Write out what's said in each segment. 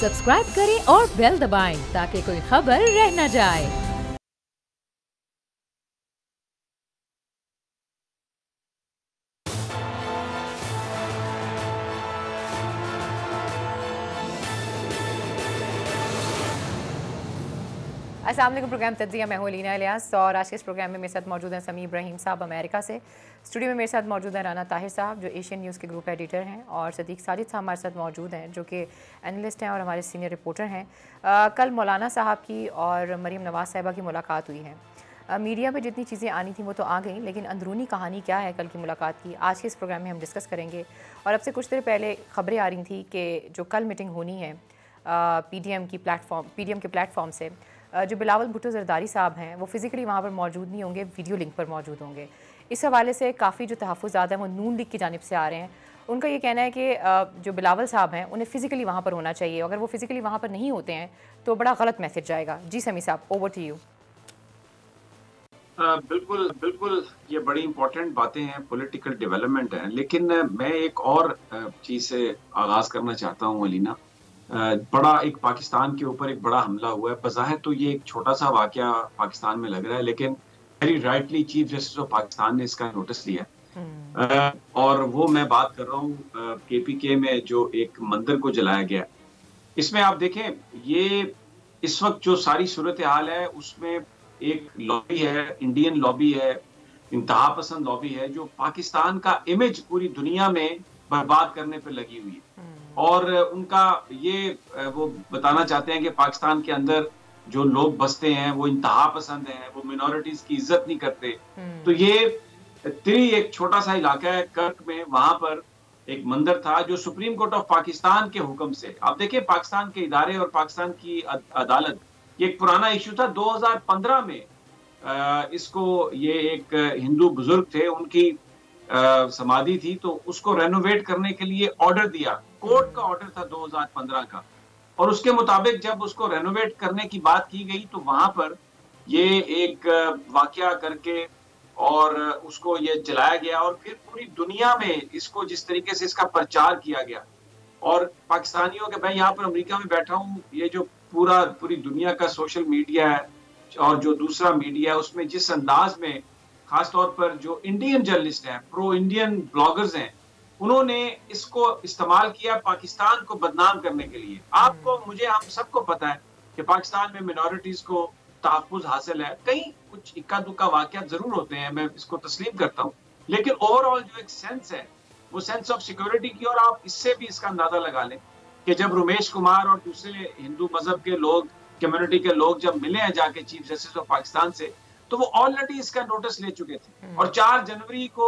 Subscribe करें और bell दबाएं ताकि कोई खबर रह न जाए। अस्सलाम वालेकुम। प्रोग्राम तज्जिया मैं हूं लीना इलियास और आज के इस प्रोग्राम में मेरे साथ मौजूद हैं समी इब्राहिम साहब अमेरिका से। स्टूडियो में मेरे साथ मौजूद हैं राना ताहिर साहब जो एशियन न्यूज़ के ग्रुप एडिटर हैं और सदीक साजिद साहब हमारे साथ मौजूद हैं जो कि एनालिस्ट हैं और हमारे सीनियर रिपोर्टर हैं। कल मौलाना साहब की और मरीम नवाज़ साहिबा की मुलाकात हुई है। मीडिया में जितनी चीज़ें आनी थी वो तो आ गई, लेकिन अंदरूनी कहानी क्या है कल की मुलाकात की, आज के इस प्रोग्राम में हम डिस्कस करेंगे। और अब से कुछ देर पहले खबरें आ रही थी कि जो कल मीटिंग होनी है पीडीएम के प्लेटफॉर्म से, जो बिलावल भुट्टो जरदारी साहब हैं वो फ़िज़िकली वहाँ पर मौजूद नहीं होंगे, वीडियो लिंक पर मौजूद होंगे। इस हवाले से काफ़ी जो तहफ़्फ़ुज़ात हैं वो नून लीग की जानिब से आ रहे हैं। उनका ये कहना है कि जो बिलावल साहब हैं उन्हें फ़िज़िकली वहाँ पर होना चाहिए, अगर वो फ़िज़िकली वहाँ पर नहीं होते हैं तो बड़ा गलत मैसेज जाएगा। जी समी साहब, ओवर टू यू। बिल्कुल बिल्कुल, ये बड़ी इंपॉर्टेंट बातें हैं, पॉलिटिकल डेवलपमेंट है। लेकिन मैं एक और चीज़ से आगाज़ करना चाहता हूँ अलीना। बड़ा एक पाकिस्तान के ऊपर एक बड़ा हमला हुआ है। बज़ाहिर तो ये एक छोटा सा वाक़या पाकिस्तान में लग रहा है, लेकिन very rightly chief justice of Pakistan ने इसका नोटिस लिया। और वो मैं बात कर रहा हूँ केपीके में जो एक मंदिर को जलाया गया। इसमें आप देखें, ये इस वक्त जो सारी सूरत हाल है उसमें एक लॉबी है, इंडियन लॉबी है, इंतहा पसंद लॉबी है, जो पाकिस्तान का इमेज पूरी दुनिया में बर्बाद करने पे लगी हुई है। और उनका ये वो बताना चाहते हैं कि पाकिस्तान के अंदर जो लोग बसते हैं वो इंतहा पसंद हैं, वो मिनॉरिटीज की इज्जत नहीं करते। तो ये तिरी एक छोटा सा इलाका है कर्क में, वहां पर एक मंदिर था जो सुप्रीम कोर्ट ऑफ पाकिस्तान के हुक्म से, आप देखिए पाकिस्तान के इदारे और पाकिस्तान की अदालत, ये एक पुराना इश्यू था 2015 में। इसको ये एक हिंदू बुजुर्ग थे, उनकी समाधि थी, तो उसको रेनोवेट करने के लिए ऑर्डर दिया, कोर्ट का ऑर्डर था 2015 का। और उसके मुताबिक जब उसको रेनोवेट करने की बात की गई तो वहां पर ये एक वाकया करके और उसको ये जलाया गया। और फिर पूरी दुनिया में इसको जिस तरीके से इसका प्रचार किया गया, और पाकिस्तानियों के, मैं यहाँ पर अमेरिका में बैठा हूँ, ये जो पूरी दुनिया का सोशल मीडिया है और जो दूसरा मीडिया है उसमें जिस अंदाज में खासतौर पर जो इंडियन जर्नलिस्ट हैं, प्रो इंडियन ब्लॉगर्स हैं, उन्होंने इसको इस्तेमाल किया पाकिस्तान को बदनाम करने के लिए। आपको, मुझे, हम सबको पता है कि पाकिस्तान में मिनॉरिटीज को तहफ़्फ़ुज़ हासिल है। कहीं कुछ इक्का दुक्का वाक़यात जरूर होते हैं, मैं इसको तस्लीम करता हूँ, लेकिन ओवरऑल जो एक सेंस है वो सेंस ऑफ सिक्योरिटी की। और आप इससे भी इसका अंदाजा लगा लें कि जब रमेश कुमार और दूसरे हिंदू मजहब के लोग, कम्युनिटी के लोग जब मिले हैं जाके चीफ जस्टिस ऑफ पाकिस्तान से, तो वो ऑलरेडी इसका नोटिस ले चुके थे। और 4 जनवरी को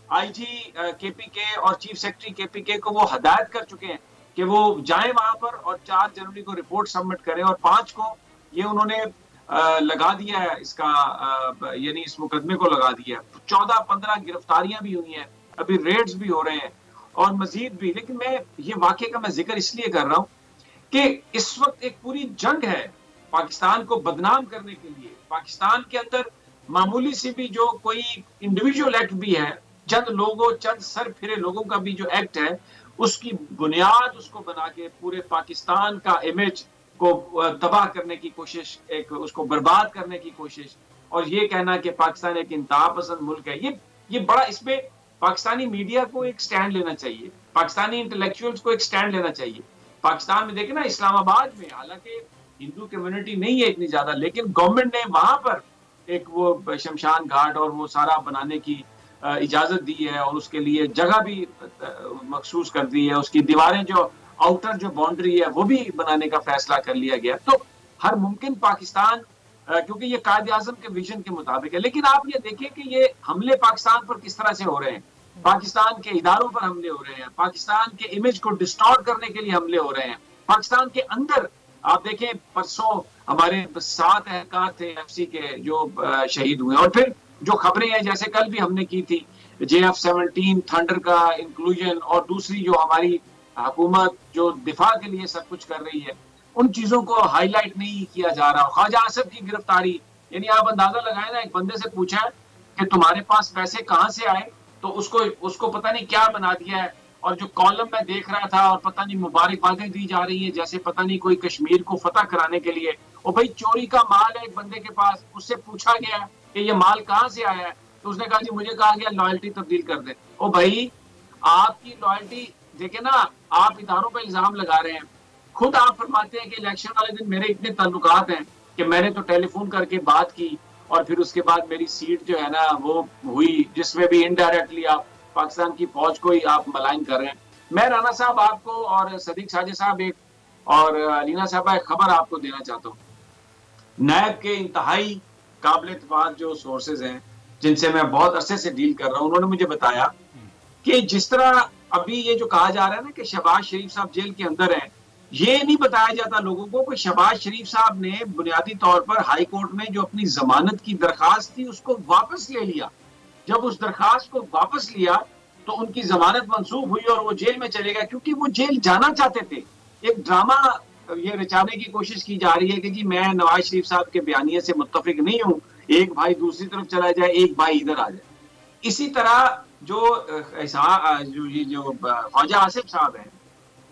आईजी केपीके और चीफ सेक्रेटरी केपीके को वो हदायत कर चुके हैं कि वो जाएं वहां पर और 4 जनवरी को रिपोर्ट सबमिट करें। और 5 को ये उन्होंने लगा दिया है, इसका यानी इस मुकदमे को लगा दिया है। 14-15 गिरफ्तारियां भी हुई हैं, अभी रेड्स भी हो रहे हैं और मजीद भी। लेकिन मैं ये वाकये का मैं जिक्र इसलिए कर रहा हूँ कि इस वक्त एक पूरी जंग है पाकिस्तान को बदनाम करने के लिए। पाकिस्तान के अंदर मामूली सी भी जो कोई इंडिविजुअल एक्ट भी है, चंद सर फिरे लोगों का भी जो एक्ट है, उसकी बुनियाद उसको बना के पूरे पाकिस्तान का इमेज को तबाह करने की कोशिश, एक उसको बर्बाद करने की कोशिश। और ये कहना कि पाकिस्तान एक इंतहा पसंद मुल्क है, ये बड़ा, इसमें पाकिस्तानी मीडिया को एक स्टैंड लेना चाहिए, पाकिस्तानी इंटेलेक्चुअल्स को एक स्टैंड लेना चाहिए। पाकिस्तान में देखे ना, इस्लामाबाद में हालांकि हिंदू कम्युनिटी नहीं है इतनी ज्यादा, लेकिन गवर्नमेंट ने वहां पर एक वो शमशान घाट और वो सारा बनाने की इजाजत दी है और उसके लिए जगह भी मखसूस कर दी है, उसकी दीवारें जो आउटर जो बाउंड्री है वो भी बनाने का फैसला कर लिया गया। तो हर मुमकिन पाकिस्तान, क्योंकि ये कायद आज़म के विजन के मुताबिक है। लेकिन आप ये देखिए कि ये हमले पाकिस्तान पर किस तरह से हो रहे हैं, पाकिस्तान के इदारों पर हमले हो रहे हैं, पाकिस्तान के इमेज को डिस्टॉर्ट करने के लिए हमले हो रहे हैं। पाकिस्तान के अंदर आप देखें, परसों हमारे 7 एहलकार थे एफसी के जो शहीद हुए। और फिर जो खबरें हैं, जैसे कल भी हमने की थी JF-17 थंडर का इंक्लूजन, और दूसरी जो हमारी हुकूमत जो दिफा के लिए सब कुछ कर रही है, उन चीजों को हाईलाइट नहीं किया जा रहा। ख्वाजा आसिफ की गिरफ्तारी, यानी आप अंदाजा लगाए ना, एक बंदे से पूछा है कि तुम्हारे पास पैसे कहाँ से आए, तो उसको पता नहीं क्या बना दिया है, और जो कॉलम मैं देख रहा था और पता नहीं मुबारकबादें दी जा रही हैं जैसे पता नहीं कोई कश्मीर को फतह कराने के लिए। और भाई चोरी का माल है एक बंदे के पास, उससे पूछा गया कि ये माल कहाँ से आया है, तो उसने कहा जी मुझे कहा गया लॉयल्टी तब्दील कर दे। ओ भाई आपकी लॉयल्टी देखे ना, आप इदारों पर इल्जाम लगा रहे हैं। खुद आप फरमाते हैं कि इलेक्शन वाले दिन मेरे इतने ताल्लुकात हैं कि मैंने तो टेलीफोन करके बात की और फिर उसके बाद मेरी सीट जो है ना वो हुई, जिसमें भी इनडायरेक्टली आप पाकिस्तान की फौज को ही आप मलाइन कर रहे हैं। मैं राना साहब आपको और सदीक साजिद साहब एक और अलीना साहबा एक खबर आपको देना चाहता हूँ। नैब के इंतहाई काबिल एतमाद जो सोर्सेज हैं जिनसे मैं बहुत अरसे से डील कर रहा हूँ, उन्होंने मुझे बताया कि जिस तरह अभी ये जो कहा जा रहा है ना कि शहबाज शरीफ साहब जेल के अंदर हैं, ये नहीं बताया जाता लोगों को कि शहबाज शरीफ साहब ने बुनियादी तौर पर हाई कोर्ट में जो अपनी जमानत की दरखास्त थी उसको वापस ले लिया। जब उस दरखास्त को वापस लिया तो उनकी जमानत मंसूख हुई और वो जेल में चले गए, क्योंकि वो जेल जाना चाहते थे। एक ड्रामा ये रचाने की कोशिश की जा रही है कि जी मैं नवाज शरीफ साहब के बयानिए से मुत्तफिक नहीं हूं, एक भाई दूसरी तरफ चला जाए, एक भाई इधर आ जाए। इसी तरह जो ख्वाजा आसिफ साहब हैं,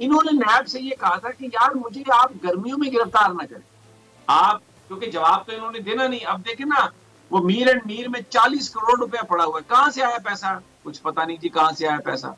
इन्होंने नैब से ये कहा था कि यार मुझे आप गर्मियों में गिरफ्तार ना करें आप, क्योंकि जवाब तो इन्होंने देना नहीं। अब देखे ना वो मीर एंड मीर में 40 करोड़ रुपया पड़ा हुआ है, कहां से आया पैसा कुछ पता नहीं जी, कहां से आया पैसा।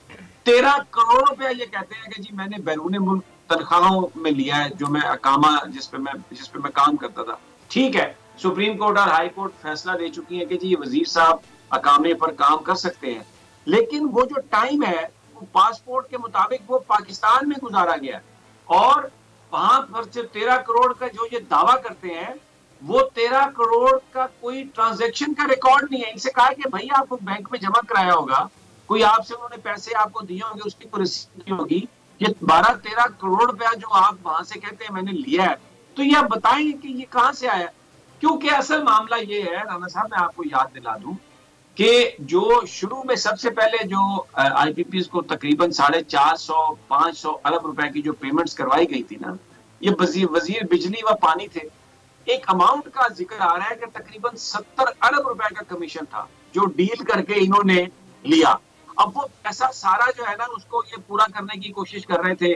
13 करोड़ रुपया ये कहते हैं कि जी मैंने बैरून मुल्क तनख्वाहों में लिया है जो मैं अकामा जिस पे मैं काम करता था। ठीक है, सुप्रीम कोर्ट और हाई कोर्ट फैसला दे चुकी है कि जी वजीर साहब अकामे पर काम कर सकते हैं, लेकिन वो जो टाइम है वो पासपोर्ट के मुताबिक वो पाकिस्तान में गुजारा गया और वहां पर जो 13 करोड़ का जो ये दावा करते हैं वो 13 करोड़ का कोई ट्रांजैक्शन का रिकॉर्ड नहीं है। इनसे कहा कि भाई आपको बैंक में जमा कराया होगा, कोई आपसे उन्होंने पैसे आपको दिए होंगे, उसकी कोई रसीद नहीं होगी। ये 12-13 करोड़ रुपया जो आप वहां से कहते हैं मैंने लिया है, तो ये आप बताएं कि ये कहां से आया। क्योंकि असल मामला ये है राना साहब, मैं आपको याद दिला दूं कि जो शुरू में सबसे पहले जो आईपीपीज को तकरीबन 450-500 अरब रुपए की जो पेमेंट्स करवाई गई थी ना, ये वजीर बिजली व पानी थे। एक अमाउंट का जिक्र आ रहा है कि तकरीबन 70 अरब रुपए का कमीशन था जो डील करके इन्होंने लिया। अब वो पैसा सारा जो है ना उसको ये पूरा करने की कोशिश कर रहे थे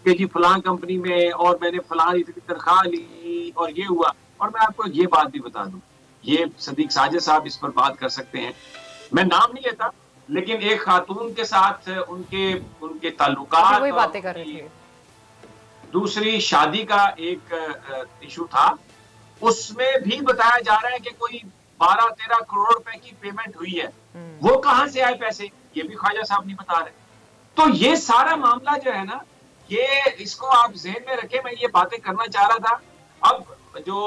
कि जी फलां कंपनी में और मैंने फलां इतनी तनख्वाह ली और ये हुआ। और मैं आपको ये बात भी बता दूं, ये सदीक साजिद साहब इस पर बात कर सकते हैं, मैं नाम नहीं लेता, लेकिन एक खातून के साथ उनके ताल्लुकात वही बातें कर रहे थे। दूसरी शादी का एक इशू था, उसमें भी बताया जा रहा है कि कोई 12-13 करोड़ रुपए की पेमेंट हुई है। वो कहां से आए पैसे ये भी ख्वाजा साहब नहीं बता रहे। तो ये सारा मामला जो है ना, ये इसको आप ज़हन में रखें। मैं ये बातें करना चाह रहा था। अब जो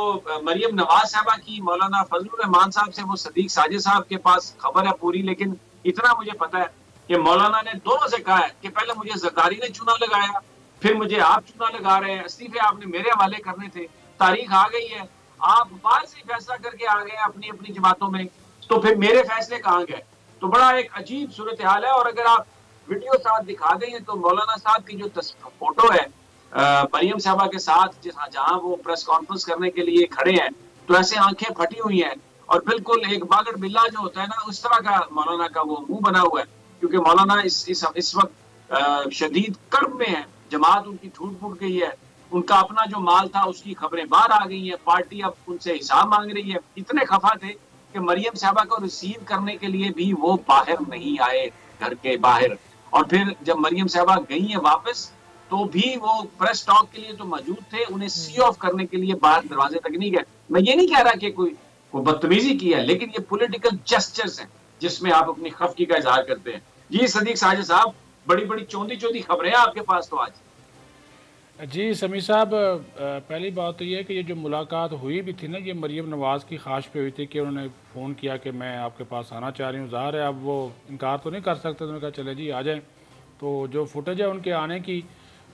मरियम नवाज साहबा की मौलाना फजलुर रहमान साहब से वो सदीक साजिद साहब के पास खबर है पूरी, लेकिन इतना मुझे पता है कि मौलाना ने दोनों से कहा है कि पहले मुझे जरदारी ने चूना लगाया, फिर मुझे आप चूना लगा रहे हैं, इस्तीफे आपने मेरे हवाले करने थे, तारीख आ गई है, आप बाहर से फैसला करके आ गए अपनी अपनी जमातों में, तो फिर मेरे फैसले कहाँ गए। तो बड़ा एक अजीब सूरत हाल है। और अगर आप वीडियो साथ दिखा देंगे तो मौलाना साहब की जो फोटो है मरियम साहबा के साथ जहां वो प्रेस कॉन्फ्रेंस करने के लिए खड़े हैं, तो ऐसे आंखें फटी हुई हैं और बिल्कुल एक बागड़ बिल्ला जो होता है ना उस तरह का मौलाना का वो मुंह बना हुआ है, क्योंकि मौलाना इस वक्त शदीद कर्ब में है। जमात उनकी टूट फूट गई है, उनका अपना जो माल था उसकी खबरें बाहर आ गई हैं, पार्टी अब उनसे हिसाब मांग रही है। इतने खफा थे कि मरियम साहबा को रिसीव करने के लिए भी वो बाहर नहीं आए, घर के बाहर। और फिर जब मरियम साहबा गई है वापस तो भी वो प्रेस टॉक के लिए तो मौजूद थे, उन्हें सी ऑफ करने के लिए बाहर दरवाजे तक नहीं गए। मैं ये नहीं कह रहा कि कोई बदतमीजी की है, लेकिन ये पॉलिटिकल जेस्चर्स हैं जिसमें आप अपनी खफगी का इजहार करते हैं। जी सदीक साजिद साहब, बड़ी बड़ी चौंधी खबरें हैं आपके पास तो आज। जी समी साहब, पहली बात तो ये है कि ये जो मुलाकात हुई भी थी ना, ये मरियम नवाज़ की ख्वाहिश पे हुई थी कि उन्होंने फ़ोन किया कि मैं आपके पास आना चाह रही हूँ। ज़ाहिर है अब वो इनकार तो नहीं कर सकते, तो उन्होंने कहा चले जी आ जाएं। तो जो फुटेज है उनके आने की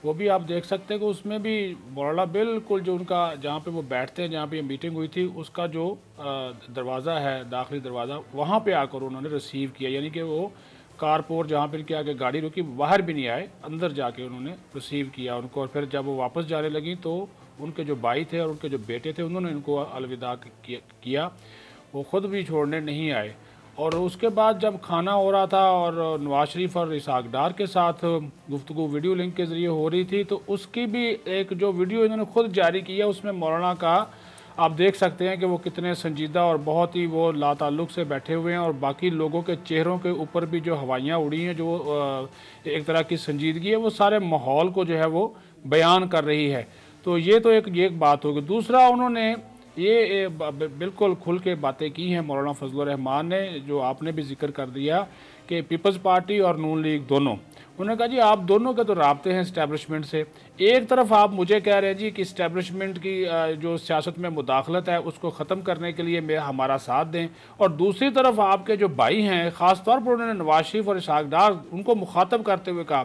वो भी आप देख सकते हैं कि उसमें भी मौलाना बिल्कुल जो उनका जहाँ पे वो बैठते हैं, जहाँ पे ये मीटिंग हुई थी, उसका जो दरवाज़ा है, दाखिली दरवाज़ा, वहाँ पे आकर उन्होंने रिसीव किया। यानी कि वो कारपोर्ट जहाँ पर इनके आगे गाड़ी रुकी, बाहर भी नहीं आए, अंदर जाके उन्होंने रिसीव किया उनको। और फिर जब वो वापस जाने लगी तो उनके जो भाई थे और उनके जो बेटे थे उन्होंने इनको अलविदा किया, वो ख़ुद भी छोड़ने नहीं आए। और उसके बाद जब खाना हो रहा था और नवाज शरीफ और इसहाक डार के साथ गुफ्तगू वीडियो लिंक के ज़रिए हो रही थी, तो उसकी भी एक जो वीडियो इन्होंने खुद जारी की है उसमें मौलाना का आप देख सकते हैं कि वो कितने संजीदा और बहुत ही वो लाताल्लुक़ से बैठे हुए हैं, और बाकी लोगों के चेहरों के ऊपर भी जो हवाइयाँ उड़ी हैं, जो एक तरह की संजीदगी है, वो सारे माहौल को जो है वो बयान कर रही है। तो ये तो एक बात होगी। दूसरा, उन्होंने ये बिल्कुल खुल के बातें की हैं मौलाना फजलुर रहमान ने, जो आपने भी जिक्र कर दिया कि पीपल्स पार्टी और नून लीग दोनों, उन्होंने कहा जी आप दोनों के तो राब्ते हैं इस्टेब्लिशमेंट से। एक तरफ आप मुझे कह रहे हैं जी कि इस्टेब्लिशमेंट की जो सियासत में मुदाखलत है उसको ख़त्म करने के लिए हमारा साथ दें, और दूसरी तरफ आपके जो भाई हैं, ख़ास तौर पर उन्होंने नवाज शरीफ और इसहाक डार उनको मुखातब करते हुए कहा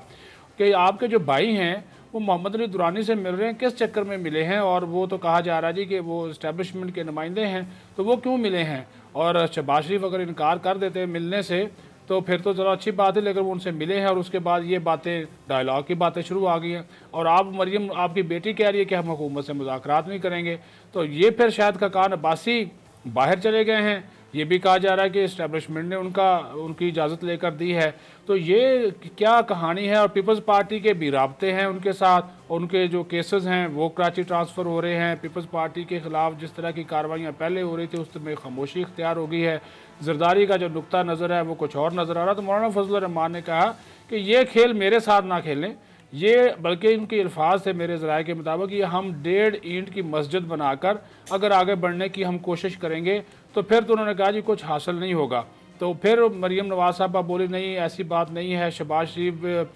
कि आपके जो भाई हैं वो मोहम्मद अली दुरानी से मिल रहे हैं, किस चक्कर में मिले हैं, और वो तो कहा जा रहा है जी कि वो इस्टेब्लिशमेंट के नुमाइंदे हैं, तो वो क्यों मिले हैं। और शहबाज शरीफ अगर इनकार कर देते मिलने से तो फिर तो ज़रा अच्छी बात है, लेकिन वो उनसे मिले हैं और उसके बाद ये बातें, डायलॉग की बातें शुरू आ गई हैं। और आप मरियम, आपकी बेटी कह रही है कि हम हुकूमत से मुज़ाकरात नहीं करेंगे, तो ये फिर शायद खकान अब्बासी बाहर चले गए हैं, ये भी कहा जा रहा है कि इस्टेब्लिशमेंट ने उनकी इजाज़त लेकर दी है। तो ये क्या कहानी है। और पीपल्स पार्टी के भी राब्ते हैं उनके साथ, उनके जो केसेस हैं वो कराची ट्रांसफ़र हो रहे हैं। पीपल्स पार्टी के ख़िलाफ़ जिस तरह की कार्रवाइयाँ पहले हो रही थी उसमें खामोशी इख्तियार हो गई है। जरदारी का जो नुक्ता नज़र है वो कुछ और नज़र आ रहा है। तो मौलाना फजलुर रहमान ने कहा कि ये खेल मेरे साथ ना खेलें, ये बल्कि इनके अल्फाज थे मेरे ज़राए के मुताबिक, ये हम 1.5 ईंट की मस्जिद बनाकर अगर आगे बढ़ने की हम कोशिश करेंगे तो फिर तो उन्होंने कहा जी कुछ हासिल नहीं होगा। तो फिर मरियम नवाज साहबा बोली नहीं ऐसी बात नहीं है, शहबाज शरीफ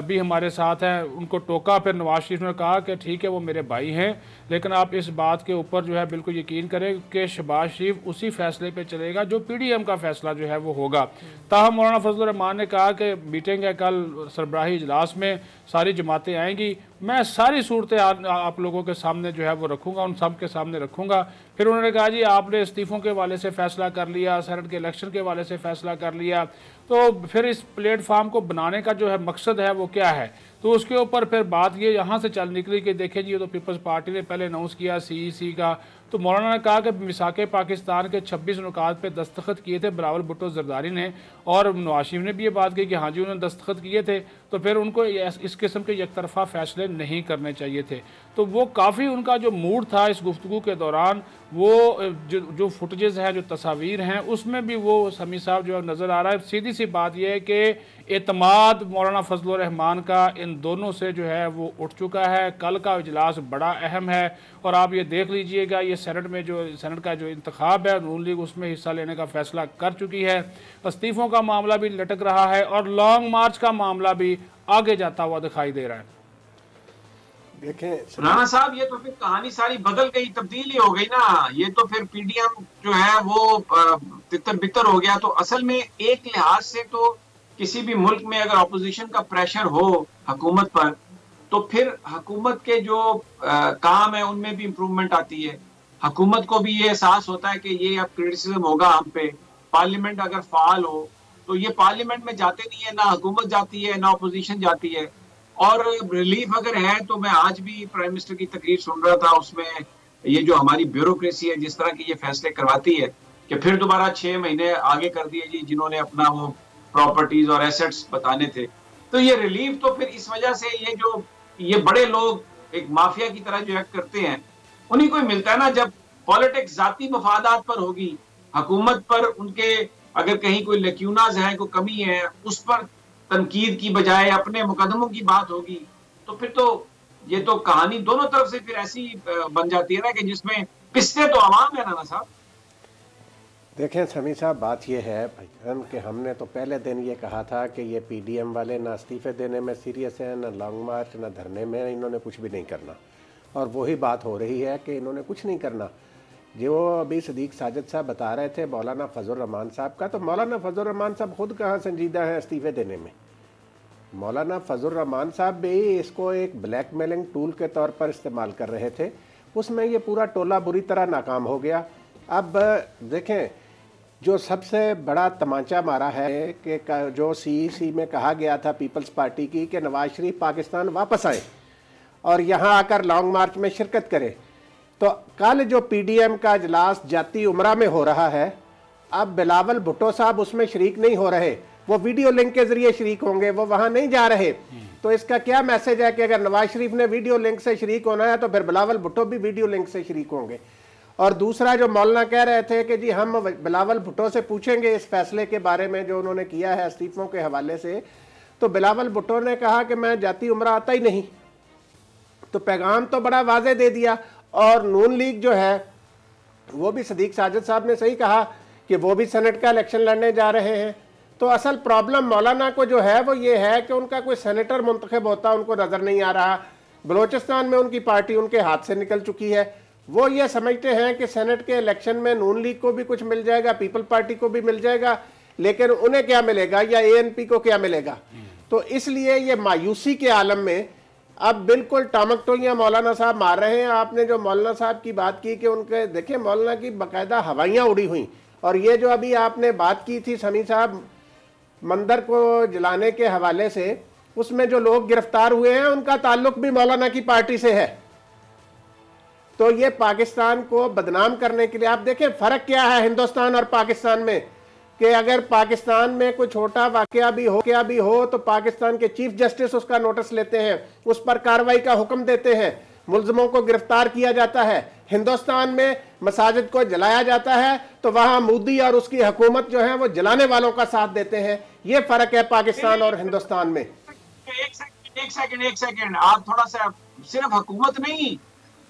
भी हमारे साथ हैं, उनको टोका। फिर नवाज शरीफ ने कहा कि ठीक है वो मेरे भाई हैं, लेकिन आप इस बात के ऊपर जो है बिल्कुल यकीन करें कि शहबाज शरीफ उसी फैसले पे चलेगा जो PDM का फैसला जो है वो होगा। ताहम मौलाना फजलुर रहमान ने कहा कि मीटिंग है कल सरबराही इजलास में, सारी जमातें आएंगी, मैं सारी सूरतें आप लोगों के सामने जो है वो रखूँगा, उन सब के सामने रखूँगा। फिर उन्होंने कहा जी आपने इस्तीफ़ों के वाले से फ़ैसला कर लिया, सेनेट के इलेक्शन के वाले से फ़ैसला कर लिया, तो फिर इस प्लेटफार्म को बनाने का जो है मकसद है वो क्या है। तो उसके ऊपर फिर बात ये यहाँ से चल निकली कि देखें जी ये तो पीपल्स पार्टी ने पहले अनाउंस किया CEC का, तो मौलाना ने कहा कि मिसाके पाकिस्तान के 26 नुकात पे दस्तखत किए थे बिलावल भुट्टो जरदारी ने, और नवाज शरीफ ने भी ये बात कही कि हाँ जी उन्होंने दस्तखत किए थे, तो फिर उनको इस किस्म के एक तरफा फैसले नहीं करने चाहिए थे। तो वो काफ़ी उनका जो मूड था इस गुफ्तगू के दौरान, वो जो फुटेजेस हैं, जो तस्वीर हैं, उसमें भी वो समी साहब जो नज़र आ रहा है। सीधी सी बात यह है कि एतमाद मौलाना फजलुर रहमान का इन दोनों से जो है वो उठ चुका है। कल का इजलास बड़ा अहम है, और आप ये देख लीजिएगा ये सेनेट का जो इंतखाब है नून लीग उसमें हिस्सा लेने का फैसला कर चुकी है। इस्तीफ़ों का मामला भी लटक रहा है और लॉन्ग मार्च का मामला भी आगे जाता हुआ दिखाई दे रहा है। देखें राणा साहब, ये तो फिर कहानी सारी बदल गई, तब्दीली हो गई ना। ये तो फिर PDM जो है वो तितर बितर हो गया। तो असल में एक लिहाज से तो किसी भी मुल्क में अगर अपोजिशन का प्रेशर हो हुकूमत पर, तो फिर हुकूमत के जो काम है उनमें भी इम्प्रूवमेंट आती है। हुकूमत को भी ये एहसास होता है कि ये अब क्रिटिसिज्म होगा हम पे। पार्लियामेंट अगर फाल हो तो ये पार्लियामेंट में जाते नहीं है, ना हुकूमत जाती है ना अपोजिशन जाती है। और रिलीफ अगर है तो मैं आज भी प्राइम मिनिस्टर की तकरीर सुन रहा था, उसमें ये जो हमारी ब्यूरोक्रेसी है जिस तरह की ये फैसले करवाती है कि फिर दोबारा 6 महीने आगे कर दिए जी जिन्होंने अपना वो प्रॉपर्टीज और एसेट्स बताने थे। तो ये रिलीफ तो फिर इस वजह से ये बड़े लोग एक माफिया की तरह जो एक्ट करते हैं उन्हीं को ही मिलता है ना। जब पॉलिटिक्स जाती मफादात पर होगी, हुकूमत पर उनके अगर कहीं कोई लक्यूनाज है, कोई कमी है, उस पर तनकीद की बजाय अपने मुकदमों की बात होगी, तो फिर तो ये तो कहानी दोनों तरफ से फिर ऐसी बन जाती है ना कि जिसमें पिसते तो आवाम है ना साहब। देखें समी साहब, बात यह है भाईजान कि हमने तो पहले दिन ये कहा था कि ये PDM वाले ना इस्तीफ़े देने में सीरियस हैं, ना लॉन्ग मार्च, ना धरने में, इन्होंने कुछ भी नहीं करना। और वही बात हो रही है कि इन्होंने कुछ नहीं करना। जो अभी सदीक साजिद साहब बता रहे थे मौलाना फजलुर रहमान साहब का, तो मौलाना फजलुर रहमान साहब खुद कहाँ संजीदा हैं इस्तीफ़े देने में। मौलाना फजलुर रहमान साहब भी इसको एक ब्लैकमेलिंग टूल के तौर पर इस्तेमाल कर रहे थे, उसमें ये पूरा टोला बुरी तरह नाकाम हो गया। अब देखें जो सबसे बड़ा तमाचा मारा है कि जो CEC में कहा गया था पीपल्स पार्टी की कि नवाज शरीफ पाकिस्तान वापस आए और यहाँ आकर लॉन्ग मार्च में शिरकत करें, तो कल जो PDM का इजलास जाती उमरा में हो रहा है अब बिलावल भुट्टो साहब उसमें शरीक नहीं हो रहे, वो वीडियो लिंक के जरिए शरीक होंगे, वो वहां नहीं जा रहे। तो इसका क्या मैसेज है कि अगर नवाज शरीफ ने वीडियो लिंक से शरीक होना है तो फिर बिलावल भुट्टो भी वीडियो लिंक से शरीक होंगे। और दूसरा जो मौलाना कह रहे थे कि जी हम बिलावल भुट्टो से पूछेंगे इस फैसले के बारे में जो उन्होंने किया है इस्तीफों के हवाले से, तो बिलावल भुट्टो ने कहा कि मैं जाती उम्रा आता ही नहीं। तो पैगाम तो बड़ा वाजे दे दिया। और नून लीग जो है वो भी, सदीक साजिद साहब ने सही कहा कि वो भी सेनेट का इलेक्शन लड़ने जा रहे हैं। तो असल प्रॉब्लम मौलाना को जो है वो ये है कि उनका कोई सेनेटर मुंतखब होता उनको नज़र नहीं आ रहा। बलोचिस्तान में उनकी पार्टी उनके हाथ से निकल चुकी है। वो ये समझते हैं कि सेनेट के इलेक्शन में नून लीग को भी कुछ मिल जाएगा, पीपल पार्टी को भी मिल जाएगा, लेकिन उन्हें क्या मिलेगा या एएनपी को क्या मिलेगा। तो इसलिए ये मायूसी के आलम में अब बिल्कुल टामकटोलियाँ मौलाना साहब मार रहे हैं। आपने जो मौलाना साहब की बात की कि उनके देखिए मौलाना की बाकायदा हवाइयाँ उड़ी हुई, और ये जो अभी आपने बात की थी समी साहब मंदिर को जलाने के हवाले से, उसमें जो लोग गिरफ्तार हुए हैं उनका ताल्लुक भी मौलाना की पार्टी से है। तो ये पाकिस्तान को बदनाम करने के लिए, आप देखें फ़र्क क्या है हिंदुस्तान और पाकिस्तान में, कि अगर पाकिस्तान में कोई छोटा वाकया भी हो तो पाकिस्तान के चीफ जस्टिस उसका नोटिस लेते हैं, उस पर कार्रवाई का हुक्म देते हैं, मुल्ज़िमों को गिरफ्तार किया जाता है। हिंदुस्तान में मसाजिद को जलाया जाता है तो वहाँ मोदी और उसकी हुकूमत जो है वो जलाने वालों का साथ देते हैं। ये फ़र्क है पाकिस्तान और हिंदुस्तान में। एक सेकंड, आप थोड़ा सा, सिर्फ हुकूमत नहीं,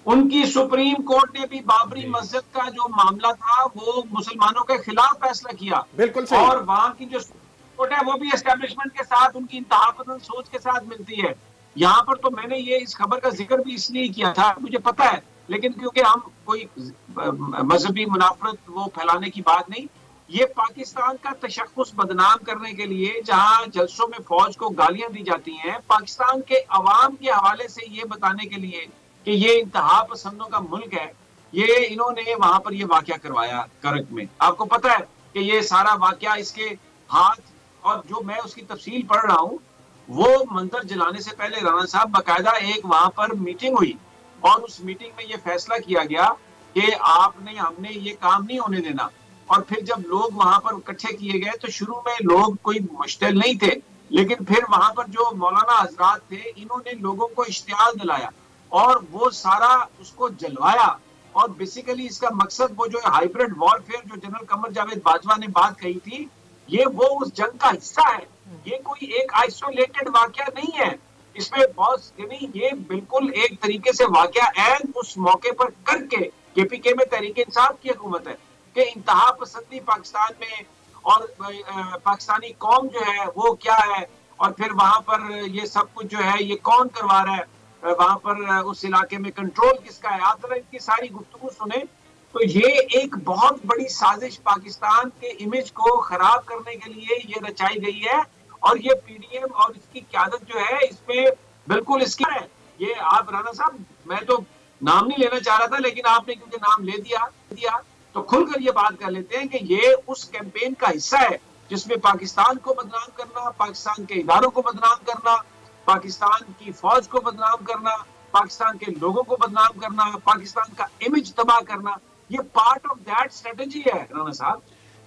उनकी सुप्रीम कोर्ट ने भी बाबरी मस्जिद का जो मामला था वो मुसलमानों के खिलाफ फैसला किया। बिल्कुल सही। और वहां की जो कोर्ट है वो भी एस्टेब्लिशमेंट के साथ, उनकी इंतहापसंद सोच के साथ मिलती है। यहाँ पर तो मैंने ये इस खबर का जिक्र भी इसलिए किया था, मुझे पता है, लेकिन क्योंकि हम कोई मजहबी मुनाफरत वो फैलाने की बात नहीं, ये पाकिस्तान का तशख्खुस बदनाम करने के लिए जहां जलसों में फौज को गालियां दी जाती हैं, पाकिस्तान के अवाम के हवाले से ये बताने के लिए कि ये इंतहा पसंदों का मुल्क है, ये इन्होंने वहां पर ये वाकया करवाया करक में। आपको पता है कि ये सारा वाकया इसके हाथ, और जो मैं उसकी तफसील पढ़ रहा हूँ, वो मंदिर जलाने से पहले राणा साहब बाकायदा एक वहां पर मीटिंग हुई और उस मीटिंग में ये फैसला किया गया कि हमने ये काम नहीं होने देना। और फिर जब लोग वहां पर इकट्ठे किए गए तो शुरू में लोग कोई मुश्तिल नहीं थे, लेकिन फिर वहां पर जो मौलाना हजरात थे इन्होंने लोगों को इश्तियाल दिलाया और वो सारा उसको जलवाया। और बेसिकली इसका मकसद वो जो हाइब्रिड वॉरफेयर जो जनरल कमर जावेद बाजवा ने बात कही थी, ये वो उस जंग का हिस्सा है। ये कोई एक आइसोलेटेड वाकया नहीं है, इसमें बहुत नहीं, ये बिल्कुल एक तरीके से वाकया ऐन उस मौके पर करके केपीके में तहरीक इंसाफ की हुकूमत है कि इंतहा पसंदी पाकिस्तान में और पाकिस्तानी कौम जो है वो क्या है, और फिर वहां पर ये सब कुछ जो है ये कौन करवा रहा है, वहां पर उस इलाके में कंट्रोल किसका है। आप जरा इनकी सारी गुफ्तगू सुने तो ये एक बहुत बड़ी साजिश पाकिस्तान के इमेज को खराब करने के लिए ये रचाई गई है। और ये पीडीएम और इसकी क़यादत जो है इसमें बिल्कुल इसकी है। ये आप राणा साहब, मैं तो नाम नहीं लेना चाह रहा था, लेकिन आपने क्योंकि नाम ले दिया तो खुलकर ये बात कर लेते हैं कि ये उस कैंपेन का हिस्सा है जिसमें पाकिस्तान को बदनाम करना, पाकिस्तान के इदारों को बदनाम करना, पाकिस्तान की फौज को बदनाम करना, पाकिस्तान के लोगों को बदनाम करना, पाकिस्तान का इमेज तबाह करना, ये पार्ट ऑफ दैट स्ट्रेटेजी है। राणा साहब,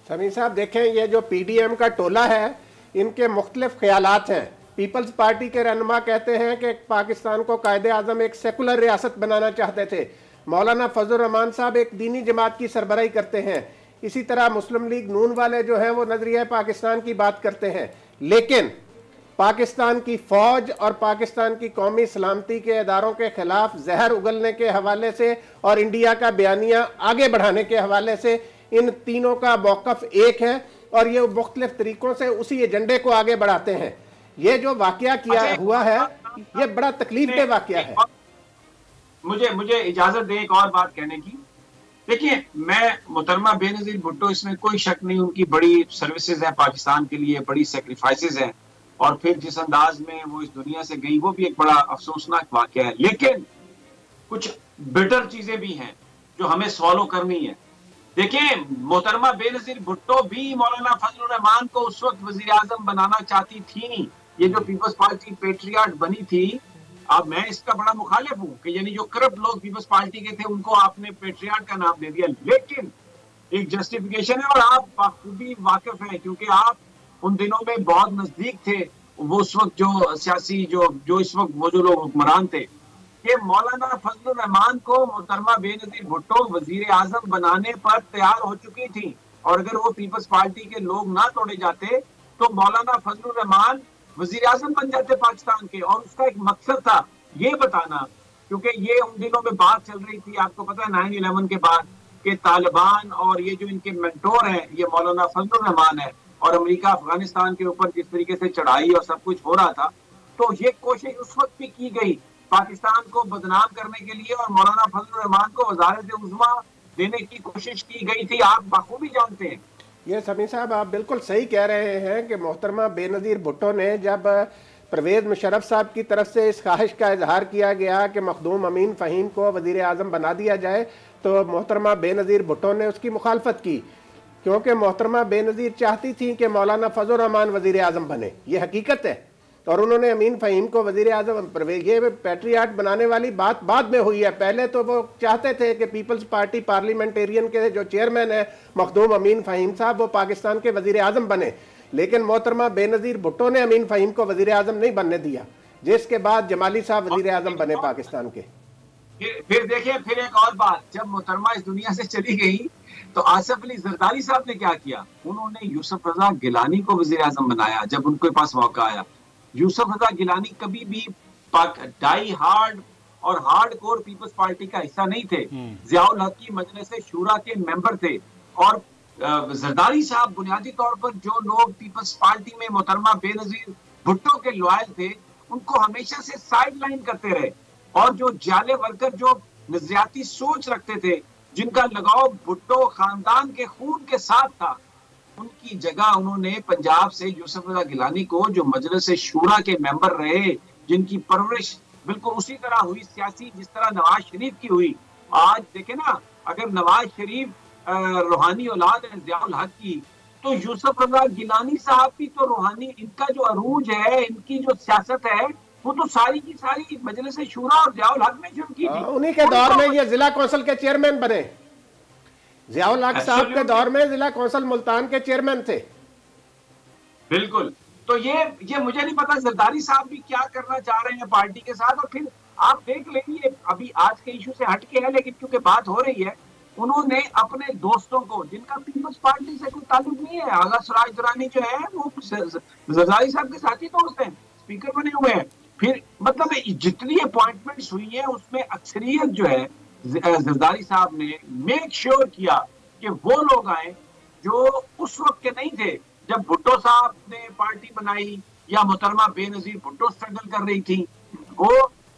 समी साहब देखें, ये जो पीडीएम का टोला है इनके मुख्तलिफ ख्यालात हैं। पीपल्स पार्टी के रहनुमा कहते हैं कि पाकिस्तान को कायदे आज़म एक सेकुलर रियासत बनाना चाहते थे। मौलाना फजल रहमान साहब एक दीनी जमात की सरबराही करते हैं। इसी तरह मुस्लिम लीग नून वाले जो हैं वो नजरिया पाकिस्तान की बात करते हैं, लेकिन पाकिस्तान की फौज और पाकिस्तान की कौमी सलामती के इदारों के खिलाफ जहर उगलने के हवाले से और इंडिया का बयानिया आगे बढ़ाने के हवाले से इन तीनों का मौक़िफ़ एक है और ये मुख्तलिफ तरीकों से उसी एजेंडे को आगे बढ़ाते हैं। ये जो वाकया किया हुआ है ये बड़ा तकलीफ दे वाकया है। मुझे इजाजत दें एक और बात कहने की। देखिए, मैं मोहतरमा बेनज़ीर भुट्टो, इसमें कोई शक नहीं, उनकी बड़ी सर्विसेज है पाकिस्तान के लिए, बड़ी सेक्रीफाइसेस हैं, और फिर जिस अंदाज में वो इस दुनिया से गई वो भी एक बड़ा अफसोसनाक वाकया है। लेकिन कुछ बेटर चीजें भी हैं जो हमें सॉल्व करनी है। देखिए, मोहतरमा बेनज़ीर भुट्टो भी मौलाना फजल रहमान को उस वक्त वजीर आजम बनाना चाहती थी। ये जो पीपल्स पार्टी पेट्रियाट बनी थी, अब मैं इसका बड़ा मुखालिफ हूं कि यानी जो करप्ट लोग पीपल्स पार्टी के थे उनको आपने पेट्रियाट का नाम दे दिया। लेकिन एक जस्टिफिकेशन है, और आप बखूबी वाकिफ हैं क्योंकि आप उन दिनों में बहुत नजदीक थे। वो उस वक्त जो सियासी जो इस वक्त वो जो लोग हुक्मरान थे, कि मौलाना फजलुर रहमान को मोहतरमा बेनजीर भुट्टो वजीर आजम बनाने पर तैयार हो चुकी थी, और अगर वो पीपल्स पार्टी के लोग ना तोड़े जाते तो मौलाना फजलुर रहमान वजीर आजम बन जाते पाकिस्तान के। और उसका एक मकसद था ये बताना, क्योंकि ये उन दिनों में बात चल रही थी, आपको पता है 9/11 के बाद, कि तालिबान और ये जो इनके मेंटोर हैं ये मौलाना फजलुर रहमान है, और अमेरिका अफगानिस्तान के ऊपर जिस तरीके से चढ़ाई और सब कुछ हो रहा था, तो ये कोशिश उस वक्त भी की गई पाकिस्तान को बदनाम करने के लिए, और मौलाना फजलुर रहमान को वजारत उज़्मा देने की कोशिश की गई थी, आप बखूबी जानते हैं। ये समी साहब आप बिल्कुल सही कह रहे हैं कि मोहतरमा बेनज़ीर भुट्टो ने जब परवेज़ मुशर्रफ साहब की तरफ से इस ख्वाहिश का इजहार किया गया कि मखदूम अमीन फ़हीम को वज़ीर आज़म बना दिया जाए, तो मोहतरमा बेनज़ीर भुट्टो ने उसकी मुखालफत की, क्योंकि मोहतरमा बेनज़ीर चाहती थी कि मौलाना फजलुर रहमान वज़ीर आज़म बने, ये हकीकत है। और उन्होंने अमीन फ़हीम को वज़ीर आज़म, ये पैट्रियाट बनाने वाली बात बाद में हुई है। पहले तो वो चाहते थे कि पीपल्स पार्टी पार्लियामेंटेरियन के जो चेयरमैन है मखदूम अमीन फ़हीम साहब, वो पाकिस्तान के वज़ीर आज़म बने, लेकिन मोहतरमा बेनज़ीर भुट्टो ने अमीन फ़हीम को वज़ीर आज़म नहीं बनने दिया, जिसके बाद जमाली साहब वज़ीर आज़म बने पाकिस्तान के। फिर देखिए, फिर एक और बात, जब मोहतरमा इस दुनिया से चली गई तो आसिफ अली जरदारी साहब ने क्या किया, उन्होंने यूसुफ रजा गिलानी को वज़ीर आज़म बनाया जब उनके पास मौका आया। यूसुफ रजा गिलानी कभी भी डाई हार्ड और हार्ड कोर पीपल्स पार्टी का हिस्सा नहीं थे, ज़ियाउल हक की मजलिस शूरा के मेंबर थे, और जरदारी साहब बुनियादी तौर पर जो लोग पीपल्स पार्टी में मोहतरमा बेनज़ीर भुट्टो के लॉयल थे उनको हमेशा से साइड लाइन करते रहे, और जो जाले वर्कर जो नजरियाती सोच रखते थे, जिनका लगाव भुट्टो खानदान के खून के साथ था, उनकी जगह उन्होंने पंजाब से यूसुफ रजा गिलानी को, जो मजलिस शूरा के मेंबर रहे, जिनकी परवरिश बिल्कुल उसी तरह हुई सियासी जिस तरह नवाज शरीफ की हुई। आज देखे ना, अगर नवाज शरीफ रूहानी औलाद है ज़ियाउल हक की, तो यूसुफ रजा गिलानी साहब की तो रूहानी, इनका जो अरूज है, इनकी जो सियासत है, वो तो सारी की सारी मजलिस शूरा और ज़ियाउल हक ने शुरू की थी। उन्हीं के दौर में ये जिला कौंसिल के चेयरमैन बने, ज़ियाउल हक साहब के दौर में जिला कौंसिल मुल्तान के चेयरमैन थे। बिल्कुल। तो ये मुझे नहीं पता जरदारी साहब भी क्या करना चाह रहे हैं पार्टी के साथ। और फिर आप देख लेंगे, अभी आज के इशू से हटके है, लेकिन क्योंकि बात हो रही है, उन्होंने अपने दोस्तों को, जिनका पीपल्स पार्टी से कोई ताल्लुक नहीं है, आगा सिराज दुरानी जो है वो जरदारी साहब के साथी दोस्त हैं, स्पीकर बने हुए हैं। फिर मतलब जितनी अपॉइंटमेंट्स हुई है उसमें अक्सरियत जो है जरदारी साहब ने मेक श्योर किया कि वो लोग आए जो उस वक्त के नहीं थे जब भुट्टो साहब ने पार्टी बनाई या मोहतरमा बेनज़ीर भुट्टो स्ट्रगल कर रही थी। वो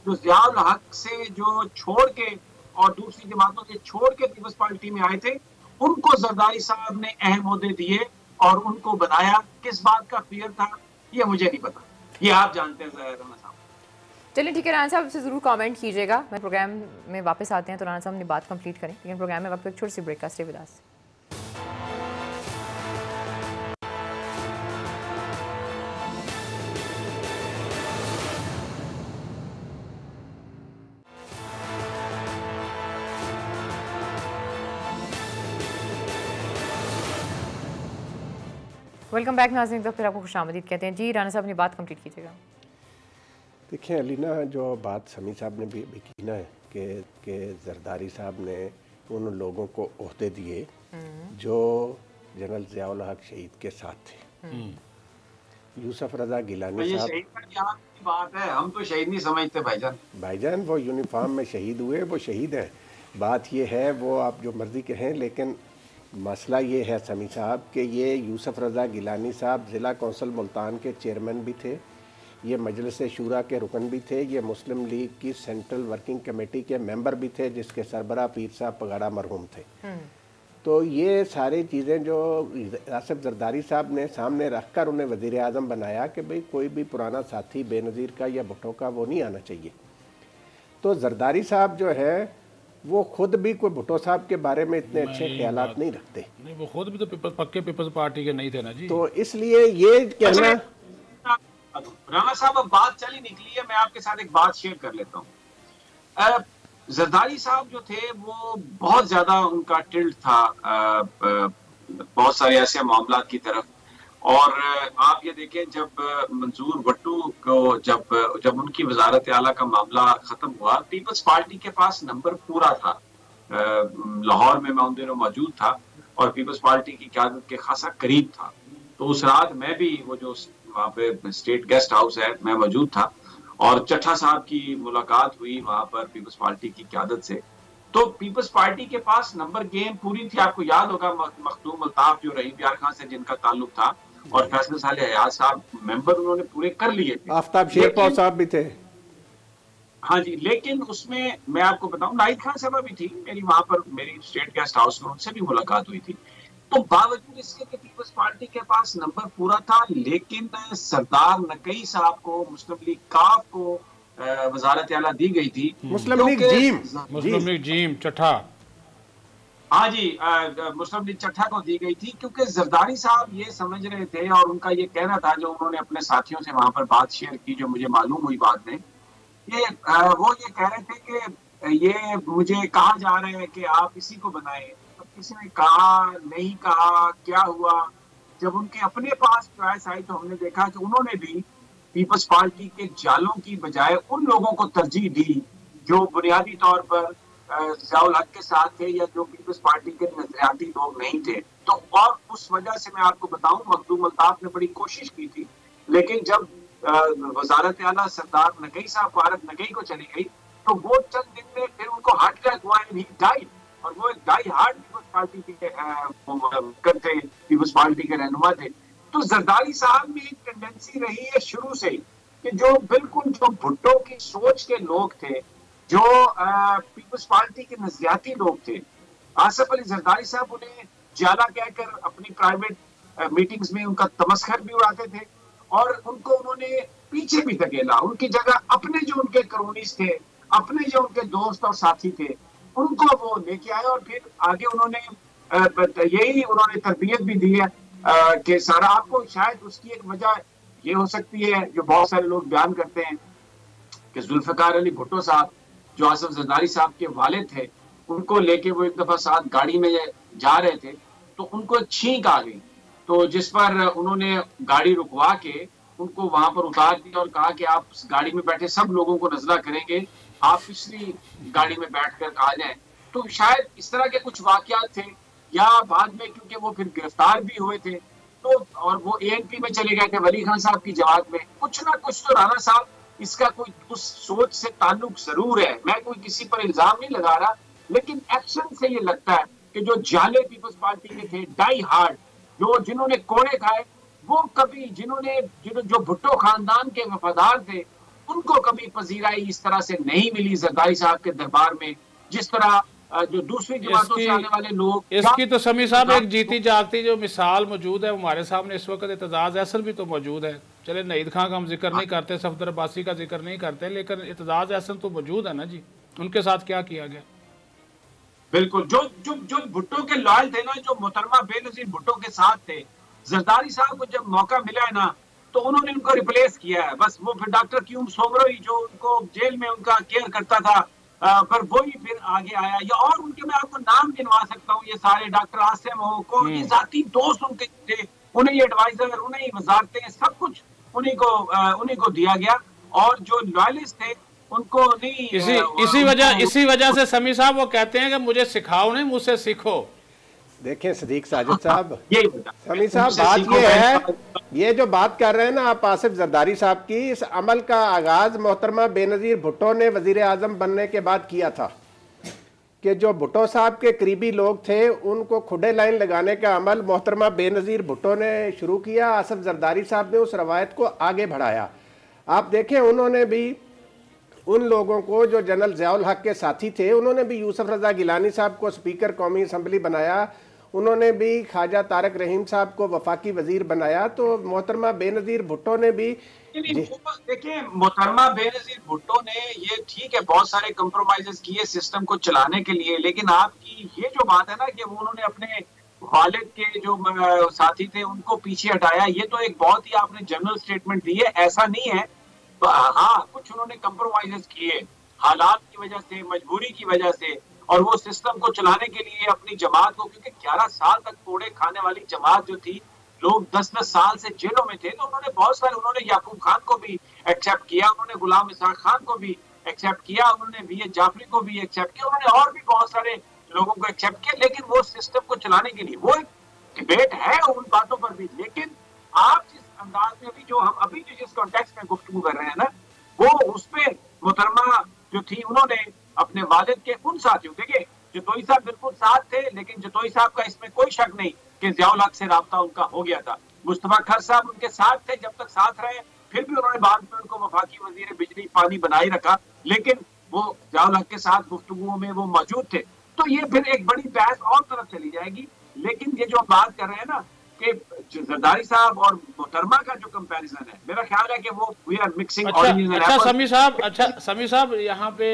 जो ज़ियाउल हक से जो छोड़ के और दूसरी जमातों से छोड़ के पीपल्स पार्टी में आए थे, उनको जरदारी साहब ने अहम ओहदे दिए और उनको बनाया। किस बात का फियर था ये मुझे नहीं पता, ये आप जानते हैं राना साहब। चलिए ठीक है, राना साहब से ज़रूर कमेंट कीजिएगा। मैं प्रोग्राम में वापस आते हैं तो राना साहब अपनी बात कंप्लीट करें, लेकिन प्रोग्राम में वक्त एक छोटी सी ब्रेक का। Stay with us. Welcome back नाज़रीन, तो फिर आपको खुशामदीद कहते हैं। जी राना साहब अपनी बात कंप्लीट कीजिएगा। देखिए अलीना, जो बात समी साहब ने भी की ना कि जरदारी साहब ने उन लोगों को ओहदे दिए जो जनरल ज़ियाउल हक शहीद के साथ थे। यूसुफ रजा गिलानी साहब, की बात है, हम तो शहीद नहीं समझते भाईजान वो यूनिफॉर्म में शहीद हुए, वो शहीद हैं। बात ये है, वो आप जो मर्जी कहें, लेकिन मसला ये है समी साहब कि ये यूसुफ रजा गिलानी साहब ज़िला कौंसिल मुल्तान के चेयरमैन भी थे, ये मजलिस शूरा के रुकन भी थे, ये मुस्लिम लीग की सेंट्रल वर्किंग कमेटी के मेंबर भी थे, जिसके सरबरा पीर साहब पगाड़ा मरहूम थे। तो ये सारी चीज़ें जो आसिफ जरदारी साहब ने सामने रख कर उन्हें वज़ीर आज़म बनाया कि भाई कोई भी पुराना साथी बेनज़ीर का या भुट्टो का वो नहीं आना चाहिए। तो जरदारी साहब जो है वो खुद भी कोई भुट्टो साहब के बारे में इतने अच्छे ख्यालात नहीं रखते। नहीं, वो खुद भी तो पक्के पीपल्स पार्टी के नहीं थे ना जी। तो इसलिए ये कहना, राना साहब अब बात चली निकली है, मैं आपके साथ एक बात शेयर कर लेता हूँ। जरदारी साहब जो थे वो बहुत ज्यादा उनका टिल्ट था बहुत सारे ऐसे मामला की तरफ। और आप ये देखें जब मंजूर भट्टू को जब उनकी वजारत आला का मामला खत्म हुआ, पीपल्स पार्टी के पास नंबर पूरा था। लाहौर में मैं उन दिनों मौजूद था और पीपल्स पार्टी की क़यादत के खासा करीब था। तो उस रात मैं भी वो जो वहाँ पे स्टेट गेस्ट हाउस है मैं मौजूद था और चट्ठा साहब की मुलाकात हुई वहां पर पीपल्स पार्टी की क़यादत से। तो पीपल्स पार्टी के पास नंबर गेम पूरी थी। आपको याद होगा मखदूम अल्ताफ जो रहीम यार खान से जिनका ताल्लुक था और फैसल साले हयात साहब मेंबर उन्होंने पूरे कर लिए थे। आफ्ताब शेरपा साहब भी थे। हाँ जी, लेकिन उसमें मैं आपको बताऊं नाहिद खान साहब भी थी मेरी वहां पर, मेरी स्टेट गेस्ट हाउस में उनसे भी मुलाकात हुई थी। तो बावजूद इसके कि पीपल्स पार्टी के पास नंबर पूरा था, लेकिन सरदार नकई साहब को मुस्लिम लीग काफ को वजारत आला दी गई थी। मुस्लिम लीग जीम चट्ठा, हाँ जी, मुस्लिम लीग चट्ठा को दी गई थी क्योंकि जरदारी साहब ये समझ रहे थे और उनका ये कहना था, जो उन्होंने अपने साथियों से वहां पर बात शेयर की, जो मुझे मालूम हुई बाद में, वो ये कह रहे थे कि ये मुझे कहा जा रहा है कि आप इसी को बनाएं। तो किसी ने कहा नहीं कहा, क्या हुआ? जब उनके अपने पास चॉइस आई तो हमने देखा कि उन्होंने भी पीपल्स पार्टी के जालों की बजाय उन लोगों को तरजीह दी जो बुनियादी तौर पर ज़ियाउल हक के साथ थे या जो पीपल्स पार्टी के नजरियाती लोग नहीं थे। तो और उस वजह से मैं आपको बताऊं, मखदूम अल्ताफ ने बड़ी कोशिश की थी, लेकिन जब वजारत आला सरदार नकई साहब भारत नकई को चली गई तो वो चंद दिन में फिर उनको हार्ट अटैक हुआ एंड ही डाइड। और वो एक डाई हार्ट पीपल्स पार्टी के पीपल्स पार्टी के रहनुमा थे। तो जरदारी साहब में एक टेंडेंसी रही है शुरू से कि जो बिल्कुल जो भुट्टो की सोच के लोग थे, जो पीपल्स पार्टी के नजरियाती लोग थे, आसिफ अली जरदारी साहब उन्हें जाला कहकर अपनी प्राइवेट मीटिंग्स में उनका तमस्खर भी उड़ाते थे और उनको उन्होंने पीछे भी धकेला। उनकी जगह अपने जो उनके करोनीज थे, अपने जो उनके दोस्त और साथी थे, उनको वो लेके आए और फिर आगे उन्होंने यही उन्होंने तरबियत भी दी है कि सारा आपको शायद उसकी एक वजह ये हो सकती है जो बहुत सारे लोग बयान करते हैं कि जुल्फकार अली भुट्टो साहब जो आसिफ जरदारी साहब के वालिद थे, उनको लेके वो एक दफा साथ गाड़ी में जा रहे थे तो उनको छींक आ गई। तो जिस पर उन्होंने गाड़ी रुकवा के उनको वहां पर उतार दिया और कहा कि आप गाड़ी में बैठे सब लोगों को नजरा करेंगे, आप पिछली गाड़ी में बैठकर आ जाएं। तो शायद इस तरह के कुछ वाकयात थे, या बाद में क्योंकि वो फिर गिरफ्तार भी हुए थे तो और वो ANP में चले गए थे वली खान साहब की जमात में। कुछ ना कुछ तो राणा साहब इसका कोई उस सोच से ताल्लुक जरूर है। मैं कोई किसी पर इल्जाम नहीं लगा रहा, लेकिन एक्शन से ये लगता है कि जो जाले पीपल्स पार्टी के थे, डाई हार्ड, जो जिन्होंने कोड़े खाए, वो कभी जो भुट्टो खानदान के वफादार थे, उनको कभी पजीराई इस तरह से नहीं मिली जरदारी साहब के दरबार में, जिस तरह जो दूसरी जमातों से आने वाले लोग। इसकी तो समी साहब एक जीती जागती जो मिसाल मौजूद है हमारे सामने इस वक्त, एतजाज अहसन भी तो मौजूद है। चले नाहिद खान का हम जिक्र नहीं करते, सफदर अब्बासी का जिक्र नहीं करते, लेकिन एतजाज अहसन तो मौजूद है ना जी। उनके साथ क्या किया गया? बिल्कुल, जो भुट्टो के लॉयल थे ना, जो मोहतरमा बेनजीर भुट्टो के साथ थे, जरदारी साहब को जब मौका मिला है ना तो उन्होंने उनको रिप्लेस किया है। बस वो फिर डॉक्टर क्यूम सोमरोई जो उनको जेल में उनका केयर करता था, पर वही फिर आगे आया। या और उनके मैं आपको नाम गिनवा सकता हूँ, ये सारे डॉक्टर आसिम हो को, ये जाती दोस्त उनके थे, उन्हें एडवाइजर, उन्हें वजारतें, सब कुछ उन्हीं को दिया गया। और जो लॉयलिस्ट थे उनको नहीं, इसी वजह से समी साहब वो कहते हैं कि मुझे सिखाओ नहीं, मुझसे सीखो। देखें सदीक साजिद साहब, समी साहब, बात ये है, ये जो बात कर रहे हैं ना आप आसिफ जरदारी साहब की, इस अमल का आगाज मोहतरमा बेनजीर भुट्टो ने वजीर आजम बनने के बाद किया था कि जो भुट्टो साहब के करीबी लोग थे उनको खुडे लाइन लगाने का अमल मोहतरमा बेनजीर भुट्टो ने शुरू किया। आसिफ जरदारी साहब ने उस रवायत को आगे बढ़ाया। आप देखें, उन्होंने भी उन लोगों को जो जनरल ज़ियाउल हक के साथी थे, उन्होंने भी यूसुफ रज़ा गिलानी साहब को स्पीकर कौमी असम्बली बनाया, उन्होंने भी ख्वाजा तारक रहीम साहब को वफाकी वजीर बनाया। तो मोहतरमा बेनजीर भुट्टो ने भी, देखिए मोहतरमा बेनजीर भुट्टो ने ये ठीक है बहुत सारे कंप्रोमाइजेस किए सिस्टम को चलाने के लिए, लेकिन आपकी ये जो बात है ना कि वो उन्होंने अपने वालिद के जो साथी थे उनको पीछे हटाया, ये तो एक बहुत ही आपने जनरल स्टेटमेंट दी है, ऐसा नहीं है। हाँ, कुछ उन्होंने कंप्रोमाइजेस किए, हालात की वजह से, मजबूरी की वजह से, और वो सिस्टम को चलाने के लिए अपनी जमात को, क्योंकि 11 साल तक कोड़े खाने वाली जमात जो थी, लोग 10-10 साल से जेलों में थे, तो उन्होंने बहुत सारे, उन्होंने याकूब खान को भी एक्सेप्ट किया, उन्होंने गुलाम इसहाक खान को भी एक्सेप्ट किया, उन्होंने वी एच जाफरी को भी एक्सेप्ट किया, उन्होंने और भी बहुत सारे लोगों को एक्सेप्ट किया, लेकिन वो सिस्टम को चलाने के लिए वो एक डिबेट है उन बातों पर भी। लेकिन आप जिस अंदाज में अभी जो हम अभी जिस कॉन्टेक्स्ट में गुफ्तगू कर रहे हैं ना, वो उसमें मुहतरमा जो थी, उन्होंने अपने वालिद के उन साथियों, देखिए जतोई साहब बिल्कुल साथ थे, लेकिन जतोई साहब का इसमें कोई शक नहीं कि ज़ियाउल हक से राब्ता उनका हो गया था। मुस्तफा खर साहब उनके साथ थे, जब तक साथ रहे, फिर भी उन्होंने बाद में उनको वफाकी वजीर बिजली पानी बनाई रखा, लेकिन वो ज़ियाउल हक के साथ गुफ्तगुओं में वो मौजूद थे। तो ये फिर एक बड़ी बहस और तरफ चली जाएगी। लेकिन ये जो हम बात कर रहे हैं ना कि जरदारी साहब और मोहतरमा का जो कंपैरिजन है, मेरा ख्याल है कि वो वी आर मिक्सिंग। अच्छा समी साहब यहाँ पे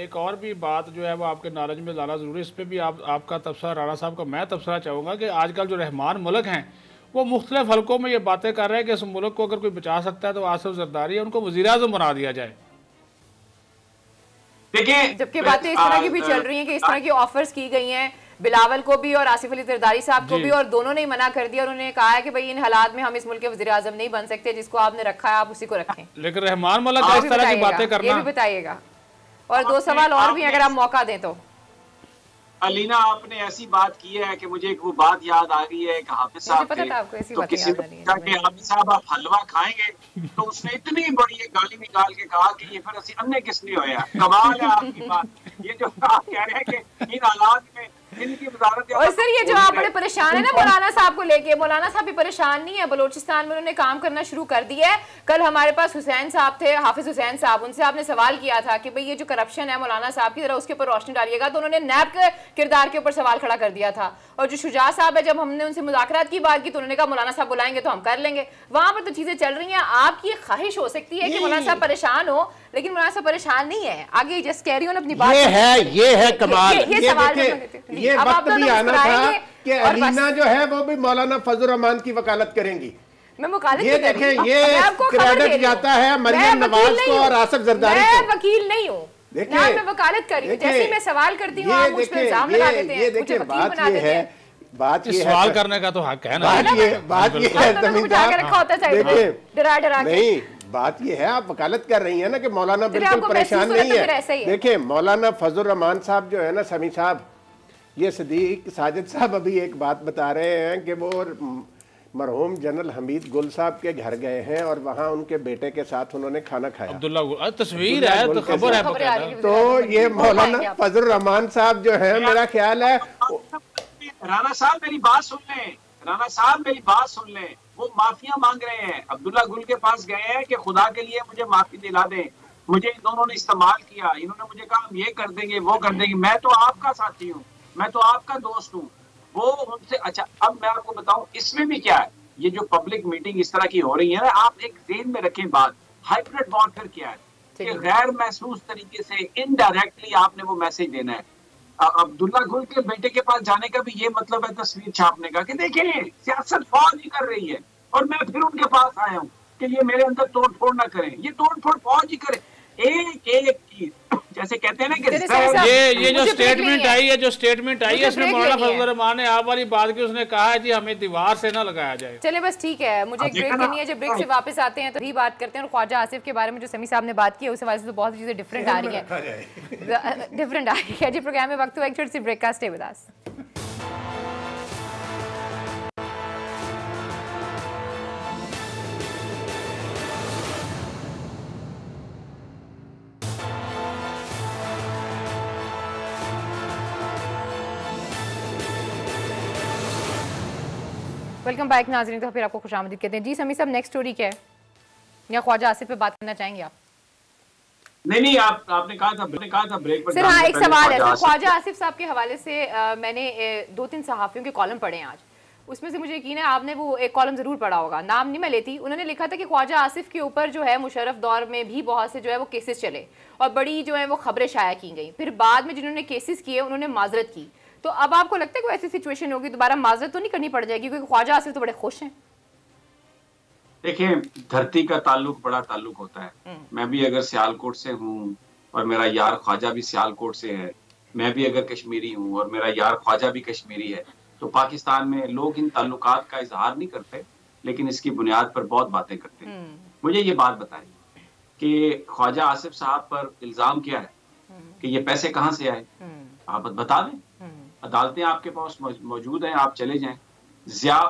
एक और भी बात जो है वो आपके नॉलेज में लाना जरूरी, इस पे भी आपका तबसरा, राणा साहब का मैं तबसरा चाहूँगा कि आजकल जो रहमान मुल्क हैं वो मुख्तलिफ हल्कों में ये बातें कर रहे हैं कि इस मुल्क को अगर कोई बचा सकता है तो आसिफ जरदारी है, उनको वज़ीर आज़म बना दिया जाए। देखिए, जबकि बातें इस तरह की भी चल रही हैं कि इस तरह की ऑफर्स की गई हैं बिलावल को भी और आसिफ अली जरदारी साहब को भी, और दोनों ने मना कर दिया। उन्होंने कहा है कि भाई इन हालात में हम इस मुल्क के वज़ीर आज़म नहीं बन सकते, जिसको आपने रखा है आप उसी को रखें। लेकिन रहमान मलिक इस तरह की बातें करना, ये भी बताइएगा। और दो सवाल और भी अगर आप मौका दें तो। अलीना, आपने ऐसी बात की है कि मुझे एक वो बात याद आ रही है कि हाफिज साहब तो किसी के हाफिज साहब आप हलवा खाएंगे तो उसने इतनी बड़ी एक गाली निकाल के कहा कि ये फिर असी अन्य किसने होया। कमाल है आपकी बात। ये जो आप कह रहे हैं कि इन हालात में इनकी वजारत। और सर ये जो आप बड़े परेशान है ना मौलाना साहब को लेके, मौलाना साहब भी परेशान नहीं है, बलोचिस्तान में उन्होंने काम करना शुरू कर दिया है। कल हमारे पास हुसैन साहब थे, हाफिज हुसैन साहब, उनसे आपने सवाल किया था कि भाई ये जो करप्शन है मौलाना साहब की, जरा उसके ऊपर रोशनी डालिएगा, तो उन्होंने नैब के किरदार के ऊपर सवाल खड़ा कर दिया था। और जो शुजा साहब है, जब हमने उनसे मुज़ाकरात की बात की तो उन्होंने कहा मौलाना साहब बुलाएंगे तो हम कर लेंगे। वहां पर तो चीजें चल रही हैं। आपकी ख्वाहिश हो सकती है कि मौलाना साहब परेशान हो, लेकिन मौलाना साहब परेशान नहीं है। आगे जस्ट कैरी ऑन अपनी बात। ये है कमाल। ये सवाल ये वक्त भी आना था कि अलीना जो है वो भी मौलाना फजल रहमान की वकालत करेंगी। मैं वकालत ये देखें, ये क्रेडिट जाता है मरियम नवाज को और आसिफ जरदारी को। मैं वकील नहीं हूँ, मैं वकालत कर रही हूँ। जैसे मैं सवाल करती हूँ आप मुझ पे इल्जाम लगा देते हैं, मुझे वकील बना देते हैं। बात ये सवाल करने का तो हक है ना। बात ये है जमींदार रखा होता है डरा डरा के। नहीं, बात ये है आप वकालत कर रही है ना कि मौलाना बिल्कुल परेशान नहीं है। देखिए मौलाना फजल रहमान साहब जो है ना, समी साहब, ये सदीक साजिद साहब अभी एक बात बता रहे हैं कि वो मरहूम जनरल हमीद गुल साहब के घर गए हैं और वहाँ उनके बेटे के साथ उन्होंने खाना खाया। अब्दुल्ला तस्वीर है तो खबर है। तो ये मौलाना फजल रहमान साहब जो है, मेरा ख्याल है। राणा साहब मेरी बात सुन लें, राणा साहब मेरी बात सुन लें। वो माफिया मांग रहे हैं, अब्दुल्ला गुल के पास गए हैं कि खुदा के लिए मुझे माफी दिला दें, मुझे इन दोनों ने इस्तेमाल किया, इन्होंने मुझे कहा हम ये कर देंगे वो कर देंगे, मैं तो आपका साथी हूँ, मैं तो आपका दोस्त हूँ। वो उनसे अच्छा, अब मैं आपको बताऊं इसमें भी क्या है, ये जो पब्लिक मीटिंग इस तरह की हो रही है ना, आप एक ज़हन में रखें बात, हाइब्रिड वॉरफेयर क्या है कि गैर महसूस तरीके से इनडायरेक्टली आपने वो मैसेज देना है। अब्दुल्ला गुल के बेटे के पास जाने का भी ये मतलब है तस्वीर छापने का कि देखिए सियासत फौज ही कर रही है और मैं फिर उनके पास आया हूँ कि ये मेरे अंदर तोड़ फोड़ ना करें, ये तोड़ फोड़ फौज ही करे। एक एक चीज जैसे कहते हैं ना कि ये जो स्टेटमेंट आई है, जो स्टेटमेंट आई है, इसमें मौलाना फजल रहमान ने आप वाली बात की, उसने कहा है जी हमें दीवार से ना लगाया जाए। चले बस ठीक है, मुझे एक ब्रेक लेनी है, जब ब्रेक से वापस आते हैं तो भी बात करते हैं। और ख्वाजा आसिफ के बारे में जो समी साहब ने बात की है उस हवाले से तो बहुत चीजें डिफरेंट आ रही है, डिफरेंट आ रही है जी। प्रोग्राम में वक्त हुआ एक छोटी सी ब्रेक का, stay with us. Welcome back नाज़रीन। तो फिर आपको खुशामदीद कहते हैं जी। समी साहब नेक्स्ट स्टोरी क्या है, या ख्वाजा आसिफ पे बात करना चाहेंगे आप? नहीं आपने कहा था ब्रेक पर। सर हाँ, एक सवाल है ख्वाजा आसिफ साहब के हवाले से। मैंने 2-3 सहाफ़ियों के कॉलम पढ़े हैं आज, उसमें से मुझे यकीन है आपने वो एक कॉलम जरूर पढ़ा होगा, नाम नहीं मैं लेती। उन्होंने लिखा था कि ख्वाजा आसिफ के ऊपर जो है मुशर्रफ दौर में भी बहुत से जो है वो केसेस चले और बड़ी जो है वो खबरें शाया की गई, फिर बाद में जिन्होंने केसेस किए उन्होंने माजरत की। तो अब आपको लगता है कोई ऐसी सिचुएशन होगी दोबारा माजरत तो नहीं करनी पड़ जाएगी, क्योंकि ख्वाजा आसिफ तो बड़े खुश हैं? देखिए धरती का ताल्लुक बड़ा ताल्लुक होता है। मैं भी अगर सियालकोट से हूँ और मेरा यार ख्वाजा भी सियालकोट से है, मैं भी अगर कश्मीरी हूँ और मेरा यार ख्वाजा भी कश्मीरी है, तो पाकिस्तान में लोग इन ताल्लुकात का इजहार नहीं करते, लेकिन इसकी बुनियाद पर बहुत बातें करते हैं। मुझे ये बात बताएं कि ख्वाजा आसिफ साहब पर इल्जाम क्या है कि ये पैसे कहाँ से आए, आप बता दें। अदालतें आपके पास मौजूद हैं, आप चले जाएं।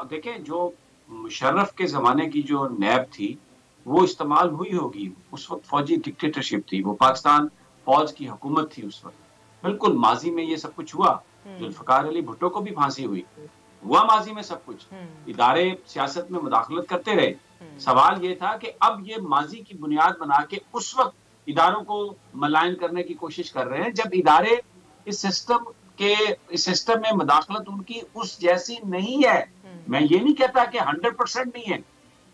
देखें, जो मुशर्रफ के जमाने की जो नैब थी वो इस्तेमाल हुई होगी, उस वक्त फौजी डिक्टेटरशिप थी, वो पाकिस्तान फौज की हुकूमत थी उस वक्त। बिल्कुल माजी में ये सब कुछ हुआ, जुल्फकार अली भुट्टो को भी फांसी हुई, हुआ माजी में सब कुछ। इदारे सियासत में मुदाखलत करते रहे। सवाल ये था कि अब ये माजी की बुनियाद बना के उस वक्त इदारों को मलायन करने की कोशिश कर रहे हैं जब इदारे इस सिस्टम में मुदाखलत उनकी उस जैसी नहीं है। मैं ये नहीं कहता कि 100% नहीं है,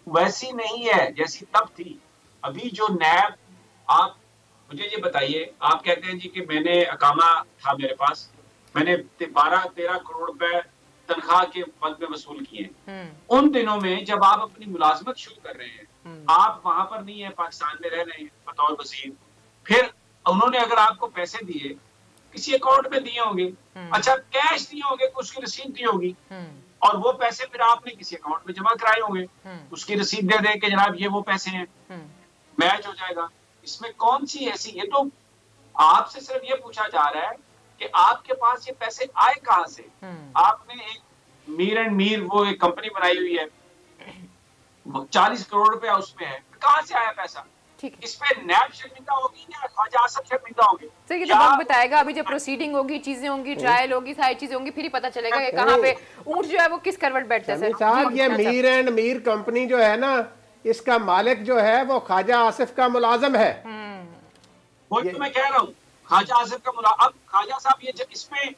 वैसी नहीं है जैसी तब थी। अभी जो नैब, आप मुझे ये बताइए, आप कहते हैं जी कि मैंने अकामा था मेरे पास, मैंने 12-13 करोड़ रुपए तनख्वाह के पद में वसूल किए। उन दिनों में जब आप अपनी मुलाजमत शुरू कर रहे हैं, आप वहां पर नहीं है, पाकिस्तान में रह रहे हैं बतौर वजीर, फिर उन्होंने अगर आपको पैसे दिए, किसी अकाउंट में दिए होंगे, अच्छा कैश दिए होंगे, उसकी रसीद दी होगी, और वो पैसे फिर आपने किसी अकाउंट में जमा कराए होंगे, उसकी रसीद दे दे के जनाब ये वो पैसे हैं, मैच हो जाएगा। इसमें कौन सी ऐसी, ये तो आपसे सिर्फ ये पूछा जा रहा है कि आपके पास ये पैसे आए कहां से। आपने एक मीर एंड मीर वो एक कंपनी बनाई हुई है, 40 करोड़ रुपया उसमें है, कहां से आया पैसा? ठीक, इस पे नैब शर्मिंदा होगी या ख्वाजा आसिफ शर्मिंदा होगी? सर ये तो वक्त बताएगा। अभी जब प्रोसीडिंग होगी, चीजें होंगी, ट्रायल होगी, सारी चीजें होंगी, फिर ही पता चलेगा कि कहाँ पे ऊंट जो है वो किस करवट बैठता है। साहब ये मीर एंड मीर कंपनी जो है ना, इसका मालिक जो है वो ख्वाजा आसिफ का मुलाजम है। वही तो मैं कह रहा हूँ, ख्वाजा आसिफ का मुलाजम। अब ख्वाजा साहब ये इसमें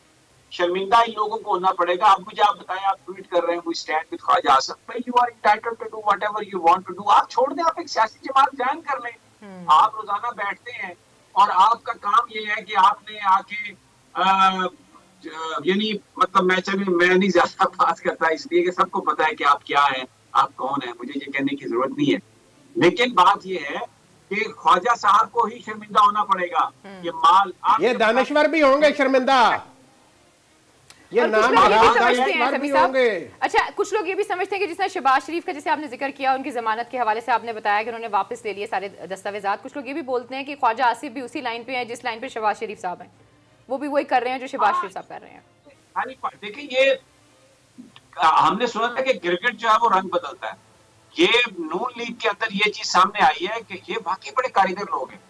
शर्मिंदा इन लोगों को होना पड़ेगा। अब मुझे आप बताएं, आप ट्वीट कर रहे हैं we stand with Khwaja Asif, you are entitled to do whatever you want to do. आप छोड़ दें, आप एक सियासी जमात ज्वाइन कर लें। आप रोजाना बैठते हैं और आपका काम ये है कि आपने आके यानी मतलब मैं नहीं ज्यादा बात करता, इसलिए कि सबको पता है कि आप क्या हैं, आप कौन हैं, मुझे ये कहने की जरूरत नहीं है। लेकिन बात ये है कि ख्वाजा साहब को ही शर्मिंदा होना पड़ेगा। ये माल, ये दानश्वर भी होंगे शर्मिंदा, ये नाम भी होंगे। अच्छा, कुछ लोग ये भी समझते हैं कि जिसने शहबाज शरीफ का, जैसे आपने जिक्र किया, उनकी जमानत के हवाले से आपने बताया कि उन्होंने वापस ले लिए सारे दस्तावेजात। कुछ लोग ये भी बोलते हैं कि ख्वाजा आसिफ भी उसी लाइन पे है जिस लाइन पे शहबाज शरीफ साहब हैं, वो भी वही कर रहे हैं जो शहबाज शरीफ साहब कर रहे हैं। देखिए, ये हमने सुना था कि क्रिकेट जो है वो रंग बदलता है। ये नून लीग के अंदर ये चीज सामने आई है कि ये वाकई बड़े कारीगर लोग हैं।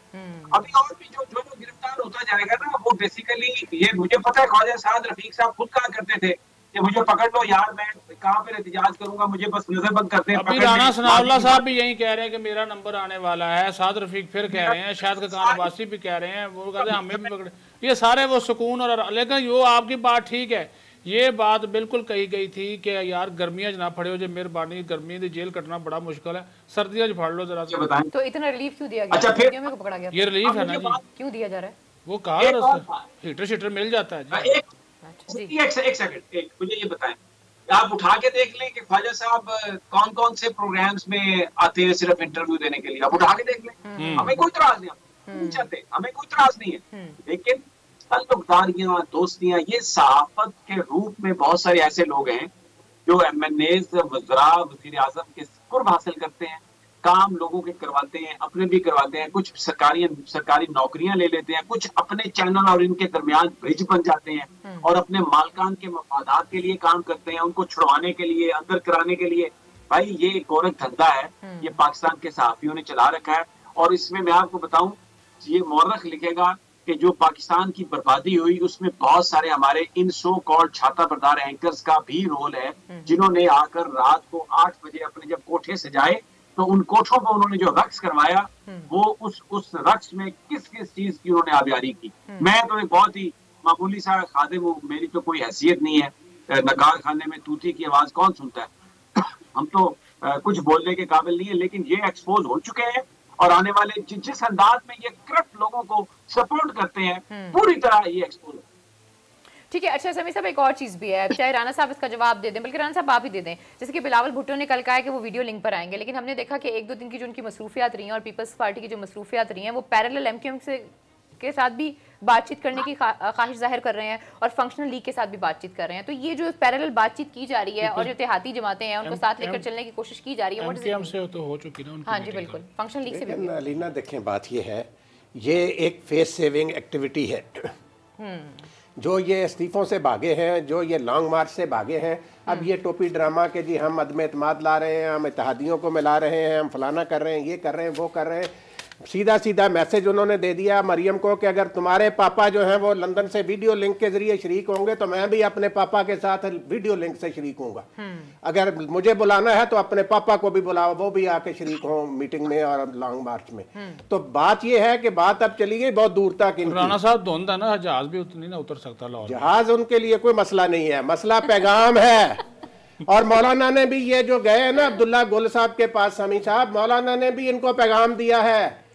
अभी और भी जो गिरफ्तार होता जाएगा ना, वो बेसिकली, ये मुझे पता है ख्वाजा साद रफीक साहब खुद कहा करते थे कि मुझे पकड़ लो यार, मैं कहाँ पे एहतजाज करूंगा, मुझे बस नजरबंद कर दे। अभी राना सनाउल्लाह साहब भी यही कह रहे हैं कि मेरा नंबर आने वाला है, साद रफीक फिर कह रहे हैं, शायद खान अब्बासी भी कह रहे हैं, वो कहते हैं हमें भी पकड़े। ये सारे वो सुकून। और लेकिन वो आपकी बात ठीक है, ये बात बिल्कुल कही गई थी कि यार गर्मियां ना फड़े हो, जो मेहरबानी गर्मी की जेल कटना बड़ा मुश्किल है, सर्दियां फाड़ लो जरा से। तो इतना रिलीफ क्यों दिया गया? अच्छा, फिर को पकड़ा गया, ये रिलीफ है ना जी, क्यों दिया जा रहा है? वो कहा हीटर शीटर मिल जाता है जी। एक सेकंड, मुझे ये बताएं, आप उठा के देख लें कि ख्वाजा साहब कौन कौन से प्रोग्राम्स में आते हैं सिर्फ इंटरव्यू देने के लिए, आप उठा के देख लें, हमें कोई इतराज नहीं, चाहते हमें कोई इतराज नहीं है। लेकिन ताल्लुकदारियां, दोस्तियां, ये सहाफत के रूप में बहुत सारे ऐसे लोग हैं जो एमएनएज, वज़रा, वज़ीर आज़म के कुर्ब हासिल करते हैं, काम लोगों के करवाते हैं, अपने भी करवाते हैं, कुछ सरकारी नौकरियां ले लेते हैं, कुछ अपने चैनल और इनके दरमियान ब्रिज बन जाते हैं और अपने मालकान के मफादात के लिए काम करते हैं, उनको छुड़वाने के लिए, अंदर कराने के लिए। भाई ये एक गोरख धंधा है, ये पाकिस्तान के सहाफियों ने चला रखा है। और इसमें मैं आपको बताऊं, ये मौरख लिखेगा कि जो पाकिस्तान की बर्बादी हुई उसमें बहुत सारे हमारे इन सो कॉल्ड छाता बरदार एंकर्स का भी रोल है, जिन्होंने आकर रात को 8 बजे अपने जब कोठे सजाए तो उन कोठों पर उन्होंने जो रक्स करवाया, वो उस रक्स में किस किस चीज की उन्होंने आबियारी की। मैं तो एक बहुत ही मामूली सा खादिम हूँ, मेरी तो कोई हैसियत नहीं है, नगार खाने में तूती की आवाज कौन सुनता है। हम तो कुछ बोलने के काबिल नहीं है, लेकिन ये एक्सपोज हो चुके हैं और आने वाले जिस अंदाज में ये करप्ट लोगों को सपोर्ट करते हैं, पूरी तरह ये एक्सपोज है। ठीक है। अच्छा समीर साहब, एक और चीज़ भी है, चाहे राना साहब इसका जवाब दे दें, बल्कि राना साहब आप ही दे दें। जैसे कि बिलावल भुट्टो ने कल कहा है कि वो वीडियो लिंक पर आएंगे, लेकिन हमने देखा कि 1-2 दिन की जो उनकी मसरूफियात रही हैं और पीपल्स पार्टी की जो मसरूफियात रही हैं, वो पैरेलल एमक्यूएम से के साथ भी बातचीत करने की ख्वाहिश जाहिर कर रहे हैं और फंक्शनल लीग के साथ भी बातचीत कर रहे हैं। तो ये जो पैरेलल बातचीत की जा रही है और जो इत्तेहादी जमातें हैं उनको साथ लेकर चलने की कोशिश की जा रही है, एमकेएम से तो हो चुकी ना उनकी। हाँ जी बिल्कुल, फंक्शनल लीग से भी। अलीना देखें, बात ये है, ये एक फेस सेविंग एक्टिविटी है। जो ये इस्तीफों से भागे हैं, जो ये लॉन्ग मार्च से भागे हैं, अब ये टोपी ड्रामा के जी हम अदम एतमाद ला रहे हैं, हम इत्तेहादियों को मिला रहे हैं, हम फलाना कर रहे हैं, ये कर रहे हैं, वो कर रहे हैं। सीधा सीधा मैसेज उन्होंने दे दिया मरियम को कि अगर तुम्हारे पापा जो हैं वो लंदन से वीडियो लिंक के जरिए शरीक होंगे तो मैं भी अपने पापा के साथ वीडियो लिंक से शरीक होऊंगा। अगर मुझे बुलाना है तो अपने पापा को भी बुलाओ, वो भी आके शरीक हों मीटिंग में और लॉन्ग मार्च में। तो बात ये है कि बात अब चली गई बहुत दूर तक। राना साहब धुंध है ना, जहाज भी नहीं ना उतर सकता लाहौर। जहाज उनके लिए कोई मसला नहीं है, मसला पैगाम है। और मौलाना ने भी ये जो गए हैं ना अब्दुल्ला गुल साहब के पास, समी साहब, मौलाना ने भी इनको पैगाम दिया है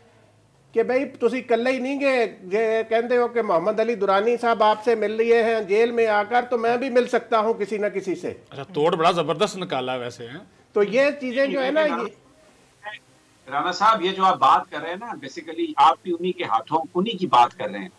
कि भाई तुसी कल्ले ही नहीं गए, कहते हो कि मोहम्मद अली दुरानी साहब आपसे मिल लिए हैं जेल में आकर, तो मैं भी मिल सकता हूं किसी न किसी से। अच्छा, तोड़ बड़ा जबरदस्त निकाला वैसे है। तो ये चीजें जो है ना, ये राना साहब ये जो आप बात कर रहे हैं ना, बेसिकली आप भी उन्हीं के हाथों उन्हीं की बात कर रहे हैं।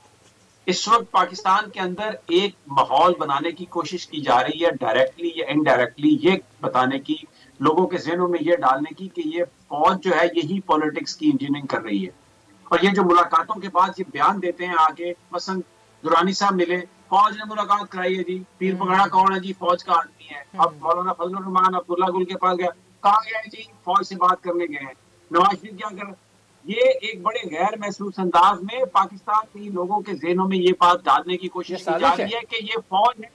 इस वक्त पाकिस्तान के अंदर एक माहौल बनाने की कोशिश की जा रही है, डायरेक्टली या इनडायरेक्टली, ये बताने की, लोगों के जहनों में ये डालने की कि ये फौज जो है यही पॉलिटिक्स की इंजीनियरिंग कर रही है। और ये जो मुलाकातों के बाद ये बयान देते हैं आगे, मसलन दुरानी साहब मिले, फौज ने मुलाकात कराई है जी, पीर पगड़ा कौन है जी, फौज का आदमी है। अब मौलाना फजलुर रहमान अब्दुल्ला गुल के पास गया, कहा गया है जी फौज से बात करने गए हैं। नवाज शरीफ क्या कर, ये एक बड़े गैर महसूस अंदाज में पाकिस्तान के लोगों के जहनों में ये बात डालने की कोशिश की जा रही है कि ये फौज है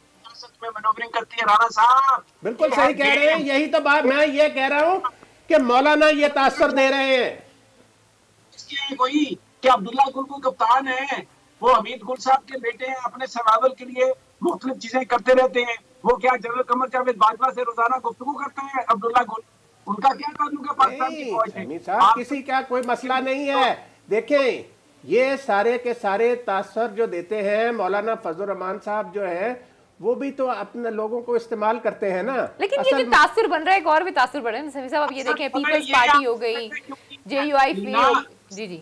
में मैनूवरिंग करती है। राना साहब बिल्कुल सही कह रहे हैं, यही तो बात मैं ये कह रहा हूँ कि मौलाना ये तासर दे रहे हैं कोई कि अब्दुल्ला गुल को कप्तान है, वो हमीद गुल साहब के बेटे हैं, अपने सर्वाइवल के लिए मुख्तलिफ चीजें करते रहते हैं। वो क्या जनरल कमर जावेद बाजवा से रोजाना गुफ्तगू करते हैं अब्दुल्ला गुल, उनका क्या ताल्लुक है पाकिस्तान की फौज से? किसी का कोई मसला नहीं है। देखें, ये सारे के सारे तासर जो देते हैं मौलाना फजलुर रहमान साहब जो है, वो भी तो अपने लोगों को इस्तेमाल करते हैं ना। लेकिन ये जो तासुर बन रहा है, एक और भी तासुर बन रहा है समी साहब। अब ये देखें, पीपल्स पार्टी हो गई, JUI फ्री हो, जी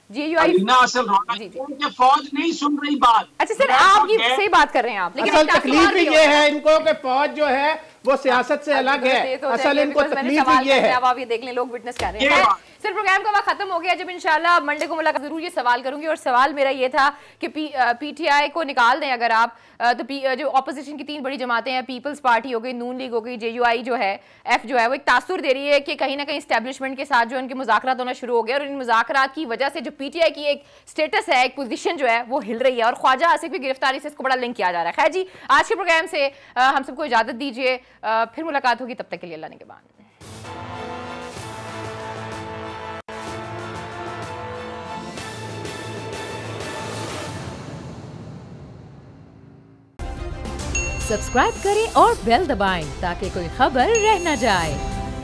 JUI फौज नहीं सुन रही बात। अच्छा सर, आप ये सही बात कर रहे हैं आप, लेकिन असल तकलीफ ही ये है इनको कि फौज जो है वो सियासत से अलग है। असल इनको तकलीफ ही ये है। अब आप ये देख लें, लोग विटनेस कर रहे हैं। सर प्रोग्राम का वक्त खत्म हो गया। जब इंशाल्लाह मंडे को मुलाकात, जरूर ये सवाल करूंगी। और सवाल मेरा ये था कि PTI को निकाल दें अगर आप, तो जो ऑपोजिशन की 3 बड़ी जमातें हैं, पीपल्स पार्टी हो गई, नून लीग हो गई, JUI जो है F जो है, वो एक तासुर दे रही है कि कहीं ना कहीं एस्टेब्लिशमेंट के साथ जो उनके मुज़ाकरात होना शुरू हो गए। और इन मुज़ाकरात की वजह से जो PTI की एक स्टेटस है, एक पोजीशन जो है वो हिल रही है। और ख्वाजा आसिफ की गिरफ्तारी से इसको बड़ा लिंक किया जा रहा है। खैर जी, आज के प्रोग्राम से हम सबको इजाजत दीजिए, फिर मुलाकात होगी, तब तक के लिए अल्लाह ने के बाद। सब्सक्राइब करें और बेल दबाएं ताकि कोई खबर रह न जाए।